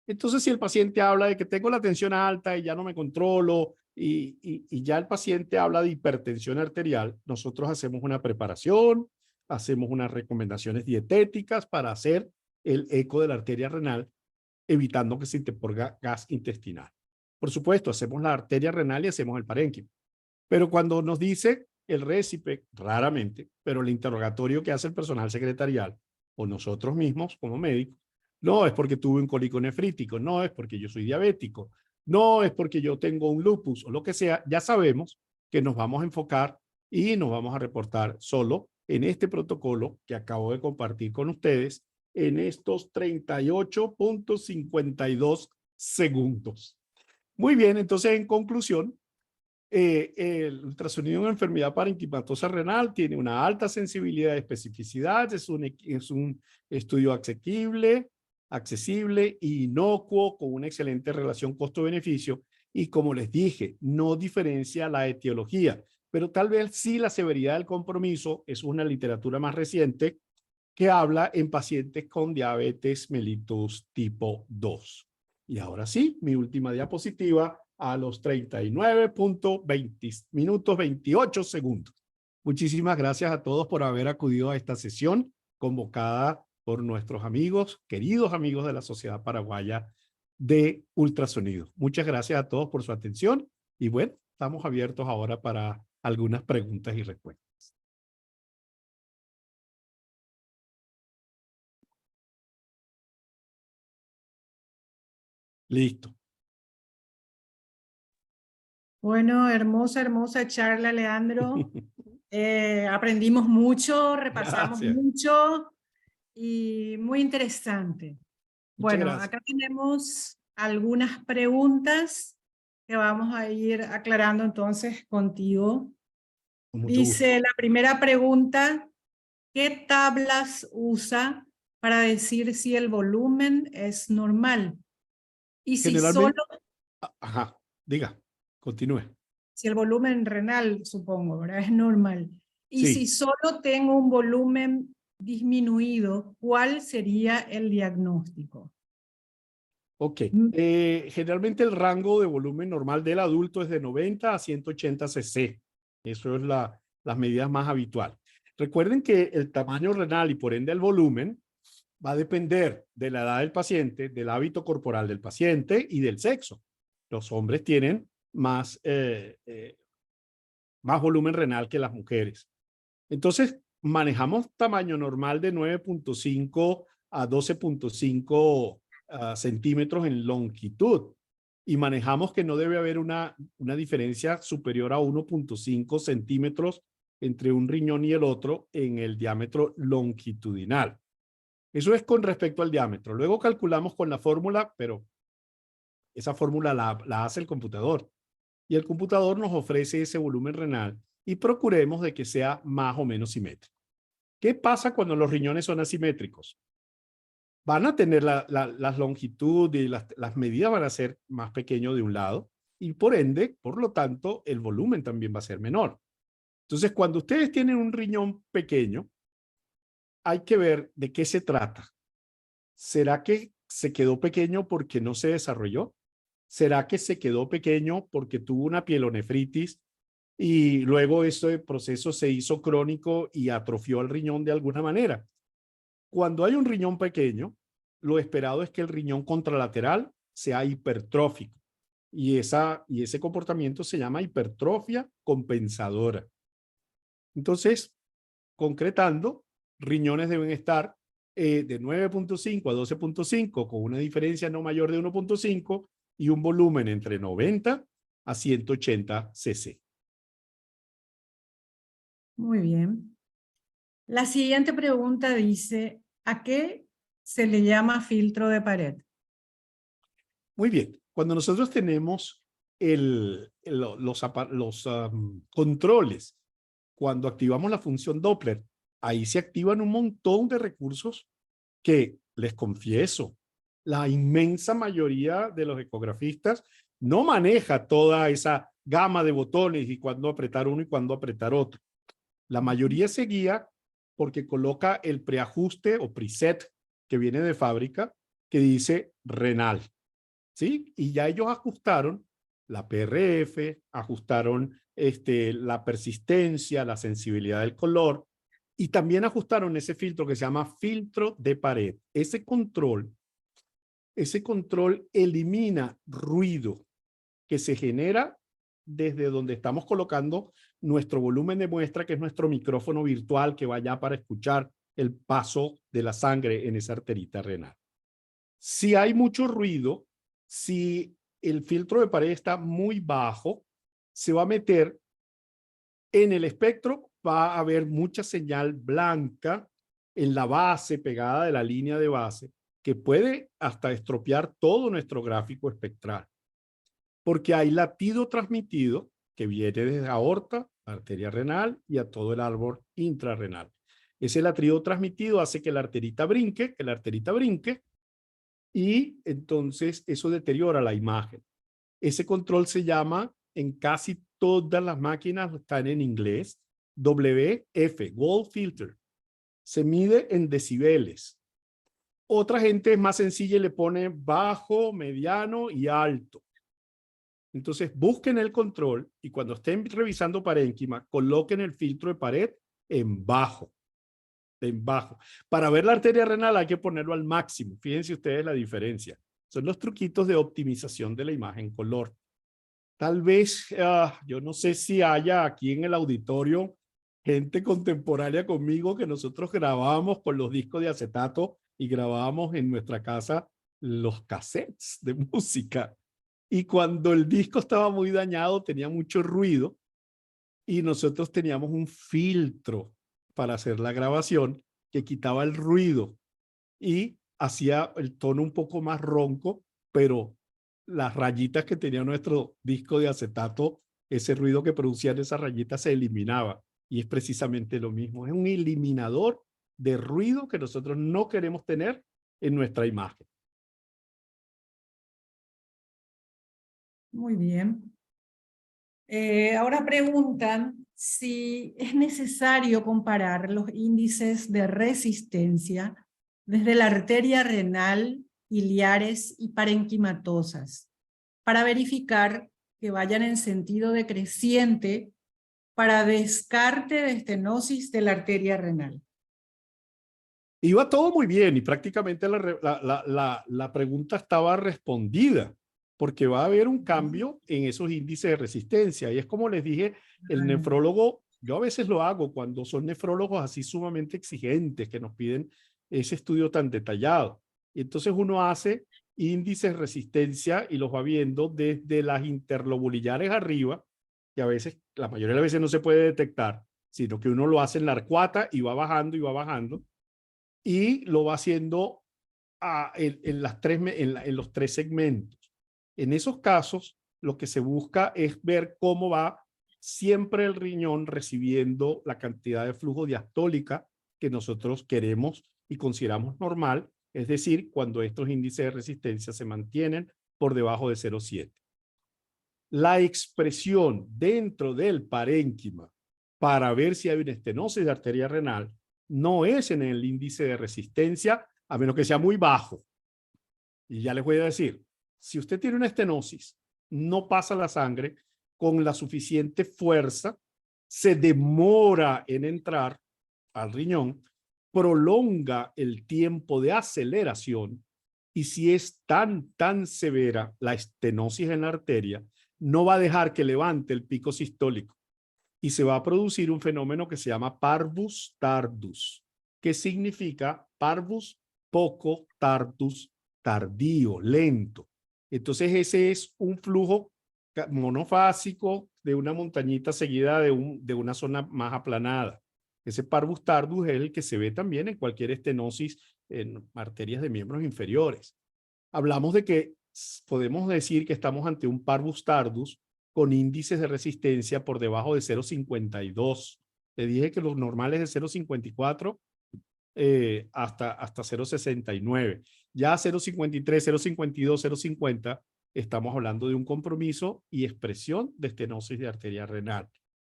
Entonces, si el paciente habla de que tengo la tensión alta y ya no me controlo y ya el paciente habla de hipertensión arterial, nosotros hacemos una preparación, hacemos unas recomendaciones dietéticas para hacer el eco de la arteria renal, evitando que se interponga gas intestinal. Por supuesto, hacemos la arteria renal y hacemos el parénquima. Pero cuando nos dice el récipe, raramente, pero el interrogatorio que hace el personal secretarial o nosotros mismos como médicos, no es porque tuve un cólico nefrítico, no es porque yo soy diabético, no es porque yo tengo un lupus o lo que sea, ya sabemos que nos vamos a enfocar y nos vamos a reportar solo en este protocolo que acabo de compartir con ustedes en estos 38.52 segundos. Muy bien, entonces en conclusión, el ultrasonido en enfermedad parenquimatosa renal tiene una alta sensibilidad y especificidad, es un estudio accesible, inocuo, con una excelente relación costo-beneficio y como les dije, no diferencia la etiología, pero tal vez sí la severidad del compromiso. Es una literatura más reciente que habla en pacientes con diabetes mellitus tipo 2. Y ahora sí, mi última diapositiva a los 39.20 minutos 28 segundos. Muchísimas gracias a todos por haber acudido a esta sesión convocada por nuestros amigos, queridos amigos de la Sociedad Paraguaya de Ultrasonido. Muchas gracias a todos por su atención y bueno, estamos abiertos ahora para algunas preguntas y respuestas. Listo. Bueno, hermosa charla, Leandro. Aprendimos mucho, repasamos Gracias. mucho y muy interesante. Muchas Bueno, gracias. acá tenemos algunas preguntas que vamos a ir aclarando entonces contigo. Con mucho gusto. Dice la primera pregunta, ¿qué tablas usa para decir si el volumen es normal? Y si Generalmente, solo ajá, diga, continúe. si el volumen renal, supongo, ¿verdad? Es normal. Y Sí. si solo tengo un volumen disminuido, ¿cuál sería el diagnóstico? Ok. Generalmente el rango de volumen normal del adulto es de 90 a 180 cc. Eso es las medidas más habituales. Recuerden que el tamaño renal y por ende el volumen va a depender de la edad del paciente, del hábito corporal del paciente y del sexo. Los hombres tienen más volumen renal que las mujeres. Entonces, manejamos tamaño normal de 9.5 a 12.5 centímetros en longitud y manejamos que no debe haber una diferencia superior a 1.5 centímetros entre un riñón y el otro en el diámetro longitudinal. Eso es con respecto al diámetro. Luego calculamos con la fórmula, pero esa fórmula la hace el computador. Y el computador nos ofrece ese volumen renal y procuremos de que sea más o menos simétrico. ¿Qué pasa cuando los riñones son asimétricos? Van a tener las longitudes y las medidas van a ser más pequeños de un lado y por ende, por lo tanto, el volumen también va a ser menor. Entonces, cuando ustedes tienen un riñón pequeño, hay que ver de qué se trata. ¿Será que se quedó pequeño porque no se desarrolló? ¿Será que se quedó pequeño porque tuvo una pielonefritis y luego este proceso se hizo crónico y atrofió el riñón de alguna manera? Cuando hay un riñón pequeño, lo esperado es que el riñón contralateral sea hipertrófico y ese comportamiento se llama hipertrofia compensadora. Entonces, concretando, riñones deben estar de 9.5 a 12.5 con una diferencia no mayor de 1.5 y un volumen entre 90 a 180 cc. Muy bien. La siguiente pregunta dice, ¿a qué se le llama filtro de pared? Muy bien. Cuando nosotros tenemos los controles, cuando activamos la función Doppler, ahí se activan un montón de recursos que, les confieso, la inmensa mayoría de los ecografistas no maneja toda esa gama de botones y cuándo apretar uno y cuándo apretar otro. La mayoría se guía porque coloca el preajuste o preset que viene de fábrica que dice renal, ¿sí? Y ya ellos ajustaron la PRF, ajustaron la persistencia, la sensibilidad del color y también ajustaron ese filtro que se llama filtro de pared. Ese control elimina ruido que se genera desde donde estamos colocando nuestro volumen de muestra, que es nuestro micrófono virtual que va allá para escuchar el paso de la sangre en esa arterita renal. Si hay mucho ruido, si el filtro de pared está muy bajo, se va a meter en el espectro, va a haber mucha señal blanca en la base, pegada de la línea de base, que puede hasta estropear todo nuestro gráfico espectral. Porque hay latido transmitido que viene desde aorta, arteria renal y a todo el árbol intrarrenal. Ese latido transmitido hace que la arterita brinque, y entonces eso deteriora la imagen. Ese control se llama, en casi todas las máquinas, están en inglés, WF, Wall Filter. Se mide en decibeles. Otra gente es más sencilla y le pone bajo, mediano y alto. Entonces busquen el control y cuando estén revisando parénquima, coloquen el filtro de pared en bajo. Para ver la arteria renal hay que ponerlo al máximo. Fíjense ustedes la diferencia. Son los truquitos de optimización de la imagen color. Tal vez, yo no sé si haya aquí en el auditorio gente contemporánea conmigo que nosotros grabábamos con los discos de acetato y grabábamos en nuestra casa los cassettes de música. Y cuando el disco estaba muy dañado, tenía mucho ruido y nosotros teníamos un filtro para hacer la grabación que quitaba el ruido y hacía el tono un poco más ronco, pero las rayitas que tenía nuestro disco de acetato, ese ruido que producían esas rayitas se eliminaba. Y es precisamente lo mismo. Es un eliminador de ruido que nosotros no queremos tener en nuestra imagen. Muy bien. Ahora preguntan si es necesario comparar los índices de resistencia desde la arteria renal, iliares y parenquimatosas para verificar que vayan en sentido decreciente para descarte de estenosis de la arteria renal. Iba todo muy bien y prácticamente la pregunta estaba respondida, porque va a haber un cambio en esos índices de resistencia. Y es como les dije, el nefrólogo, yo a veces lo hago cuando son nefrólogos así sumamente exigentes que nos piden ese estudio tan detallado. Y entonces uno hace índices de resistencia y los va viendo desde las interlobulares arriba, que a veces, la mayoría de las veces no se puede detectar, sino que uno lo hace en la arcuata y va bajando y va bajando. Y lo va haciendo en los tres segmentos. En esos casos, lo que se busca es ver cómo va siempre el riñón recibiendo la cantidad de flujo diastólica que nosotros queremos y consideramos normal, es decir, cuando estos índices de resistencia se mantienen por debajo de 0,7. La expresión dentro del parénquima para ver si hay una estenosis de arteria renal no es en el índice de resistencia, a menos que sea muy bajo. Y ya les voy a decir, si usted tiene una estenosis, no pasa la sangre con la suficiente fuerza, se demora en entrar al riñón, prolonga el tiempo de aceleración, y si es tan severa la estenosis en la arteria, no va a dejar que levante el pico sistólico y se va a producir un fenómeno que se llama parvus tardus, que significa parvus poco, tardus tardío, lento. Entonces ese es un flujo monofásico de una montañita seguida de una zona más aplanada. Ese parvus tardus es el que se ve también en cualquier estenosis en arterias de miembros inferiores. Hablamos de que podemos decir que estamos ante un parvus tardus con índices de resistencia por debajo de 0,52. Le dije que los normales de 0,54 hasta 0,69. Ya 0,53, 0,52, 0,50 estamos hablando de un compromiso y expresión de estenosis de arteria renal.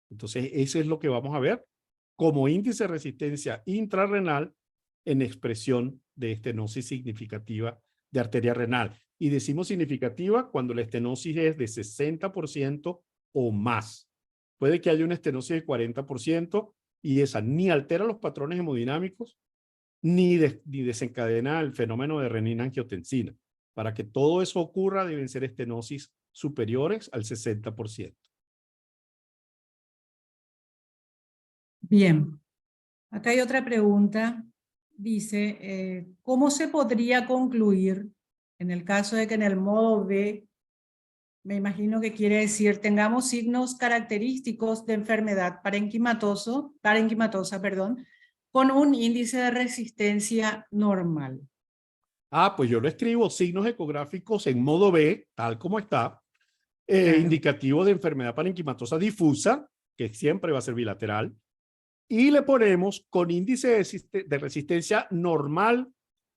Entonces, eso es lo que vamos a ver como índice de resistencia intrarrenal en expresión de estenosis significativa de arteria renal. Y decimos significativa cuando la estenosis es de 60% o más. Puede que haya una estenosis de 40% y esa ni altera los patrones hemodinámicos ni desencadena el fenómeno de renina-angiotensina. Para que todo eso ocurra deben ser estenosis superiores al 60%. Bien, acá hay otra pregunta. Dice, ¿cómo se podría concluir en el caso de que en el modo B, me imagino que quiere decir, tengamos signos característicos de enfermedad parenquimatosa, con un índice de resistencia normal? Pues yo lo escribo signos ecográficos en modo B, tal como está, Claro. indicativo de enfermedad parenquimatosa difusa, que siempre va a ser bilateral, y le ponemos con índice de resistencia normal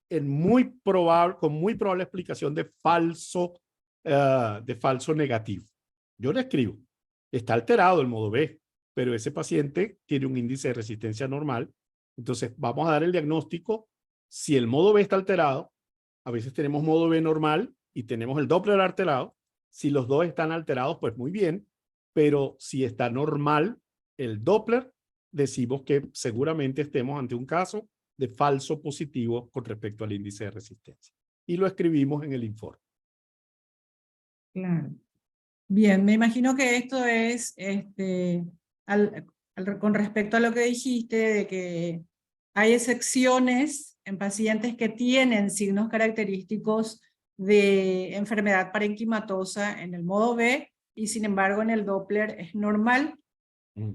con muy probable explicación de falso negativo. Yo le escribo, está alterado el modo B, pero ese paciente tiene un índice de resistencia normal. Entonces vamos a dar el diagnóstico. Si el modo B está alterado, a veces tenemos modo B normal y tenemos el Doppler alterado. Si los dos están alterados, pues muy bien, pero si está normal el Doppler, decimos que seguramente estemos ante un caso de falso positivo con respecto al índice de resistencia. Y lo escribimos en el informe. Claro. Bien, me imagino que esto es con respecto a lo que dijiste, de que hay excepciones en pacientes que tienen signos característicos de enfermedad parenquimatosa en el modo B y sin embargo en el Doppler es normal,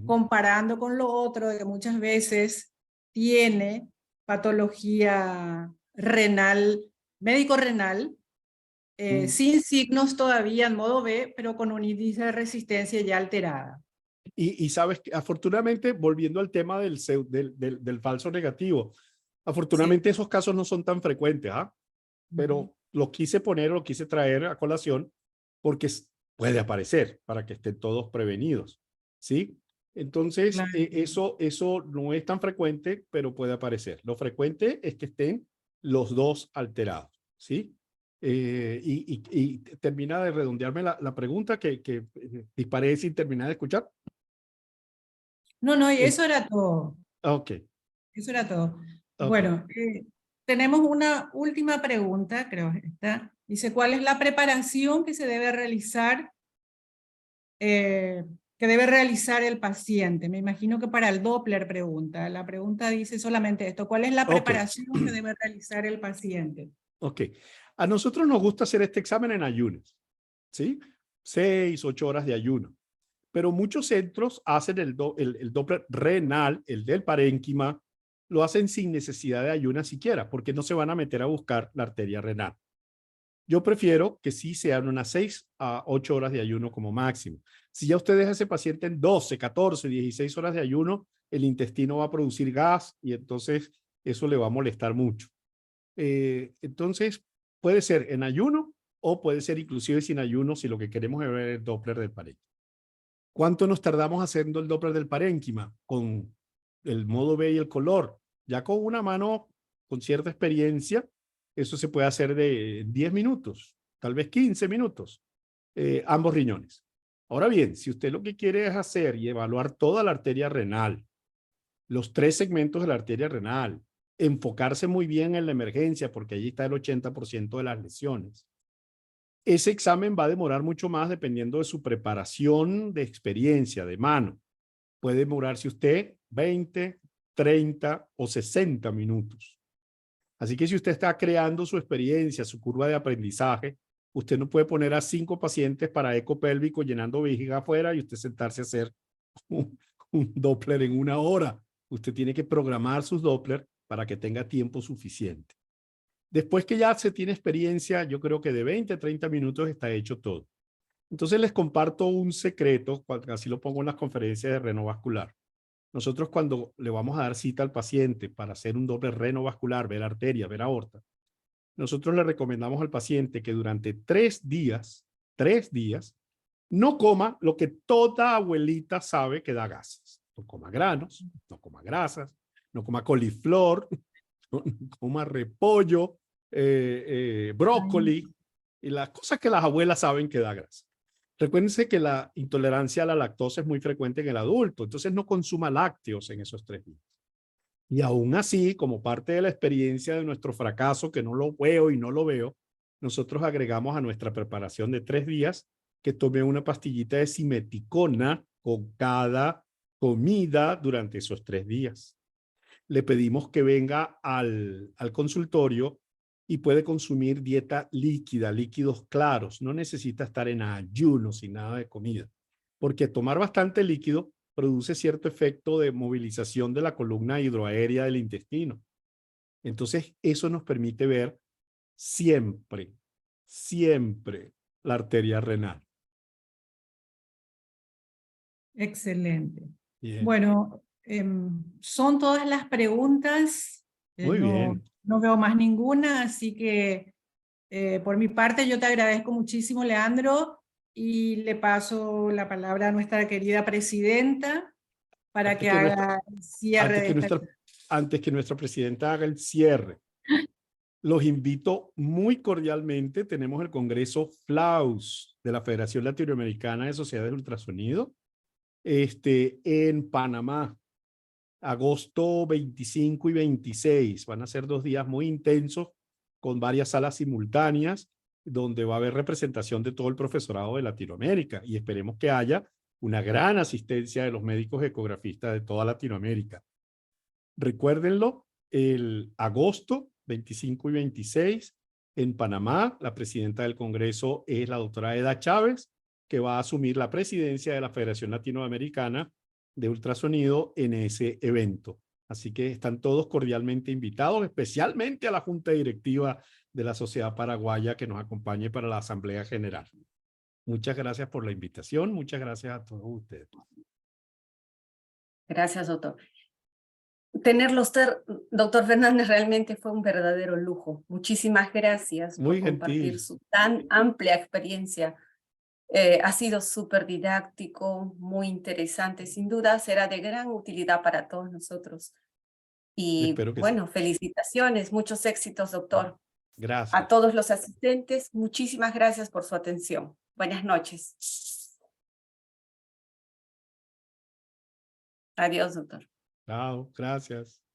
comparando con lo otro de que muchas veces tiene patología renal, médico-renal, sin signos todavía en modo B, pero con un índice de resistencia ya alterada. Y sabes que afortunadamente, volviendo al tema del falso negativo, afortunadamente esos casos no son tan frecuentes, pero lo quise poner, lo quise traer a colación, porque puede aparecer para que estén todos prevenidos, ¿sí? Entonces, Claro. eso no es tan frecuente, pero puede aparecer. Lo frecuente es que estén los dos alterados, ¿sí? Y termina de redondearme la pregunta que disparé sin terminar de escuchar. No, y El, eso era todo. ok, Eso era todo. ok. Bueno, tenemos una última pregunta, creo que esta. Dice, ¿cuál es la preparación que se debe realizar, que debe realizar el paciente? Me imagino que para el Doppler pregunta. La pregunta dice solamente esto. ¿Cuál es la Ok. preparación que debe realizar el paciente? Ok. A nosotros nos gusta hacer este examen en ayunas, ¿sí? 6, 8 horas de ayuno. Pero muchos centros hacen el Doppler renal, el del parénquima, lo hacen sin necesidad de ayunas siquiera, porque no se van a meter a buscar la arteria renal. Yo prefiero que sí sean unas 6 a 8 horas de ayuno como máximo. Si ya usted deja a ese paciente en 12, 14, 16 horas de ayuno, el intestino va a producir gas y entonces eso le va a molestar mucho. Entonces, puede ser en ayuno o puede ser inclusive sin ayuno si lo que queremos es ver el Doppler del parénquima. ¿Cuánto nos tardamos haciendo el Doppler del parénquima? Con el modo B y el color. Ya con una mano, con cierta experiencia, eso se puede hacer de 10 minutos, tal vez 15 minutos, ambos riñones. Ahora bien, si usted lo que quiere es hacer y evaluar toda la arteria renal, los 3 segmentos de la arteria renal, enfocarse muy bien en la emergencia, porque allí está el 80% de las lesiones. Ese examen va a demorar mucho más dependiendo de su preparación de experiencia, de mano. Puede demorarse usted 20, 30 o 60 minutos. Así que si usted está creando su experiencia, su curva de aprendizaje, usted no puede poner a 5 pacientes para eco pélvico llenando vejiga afuera y usted sentarse a hacer un Doppler en 1 hora. Usted tiene que programar sus Doppler para que tenga tiempo suficiente. Después que ya se tiene experiencia, yo creo que de 20 a 30 minutos está hecho todo. Entonces les comparto un secreto, así lo pongo en las conferencias de renovascular. Nosotros cuando le vamos a dar cita al paciente para hacer un Doppler renovascular, ver arteria, ver aorta, nosotros le recomendamos al paciente que durante 3 días, no coma lo que toda abuelita sabe que da gases. No coma granos, no coma grasas, no coma coliflor, no coma repollo, brócoli y las cosas que las abuelas saben que da grasa. Recuérdense que la intolerancia a la lactosa es muy frecuente en el adulto, entonces no consuma lácteos en esos 3 días. Y aún así, como parte de la experiencia de nuestro fracaso, que no lo veo y no lo veo, nosotros agregamos a nuestra preparación de 3 días que tome una pastillita de simeticona con cada comida durante esos 3 días. Le pedimos que venga al consultorio y puede consumir dieta líquida, líquidos claros. No necesita estar en ayuno sin nada de comida, porque tomar bastante líquido produce cierto efecto de movilización de la columna hidroaérea del intestino. Entonces, eso nos permite ver siempre, siempre la arteria renal. Excelente. Bien. Bueno, son todas las preguntas. Muy bien. No veo más ninguna, así que por mi parte yo te agradezco muchísimo, Leandro, y le paso la palabra a nuestra querida presidenta para Antes que que nuestra, haga el cierre de esta. antes que nuestra presidenta haga el cierre, los invito muy cordialmente. Tenemos el Congreso FLAUS de la Federación Latinoamericana de Sociedades de Ultrasonido en Panamá, agosto 25 y 26. Van a ser 2 días muy intensos con varias salas simultáneas donde va a haber representación de todo el profesorado de Latinoamérica y esperemos que haya una gran asistencia de los médicos ecografistas de toda Latinoamérica. Recuérdenlo, el agosto 25 y 26 en Panamá, la presidenta del Congreso es la doctora Eda Chávez, que va a asumir la presidencia de la Federación Latinoamericana de Ultrasonido en ese evento. Así que están todos cordialmente invitados, especialmente a la Junta Directiva de la Sociedad Paraguaya que nos acompañe para la Asamblea General. Muchas gracias por la invitación. Muchas gracias a todos ustedes. Gracias, doctor. Tenerlo usted, doctor Fernández, realmente fue un verdadero lujo. Muchísimas gracias por Muy compartir gentil. su tan amplia experiencia Ha sido súper didáctico, muy interesante. Sin duda será de gran utilidad para todos nosotros. Y Espero que sí. bueno, felicitaciones, muchos éxitos, doctor. A Gracias. todos los asistentes, muchísimas gracias por su atención. Buenas noches. Adiós, doctor. Chao, gracias.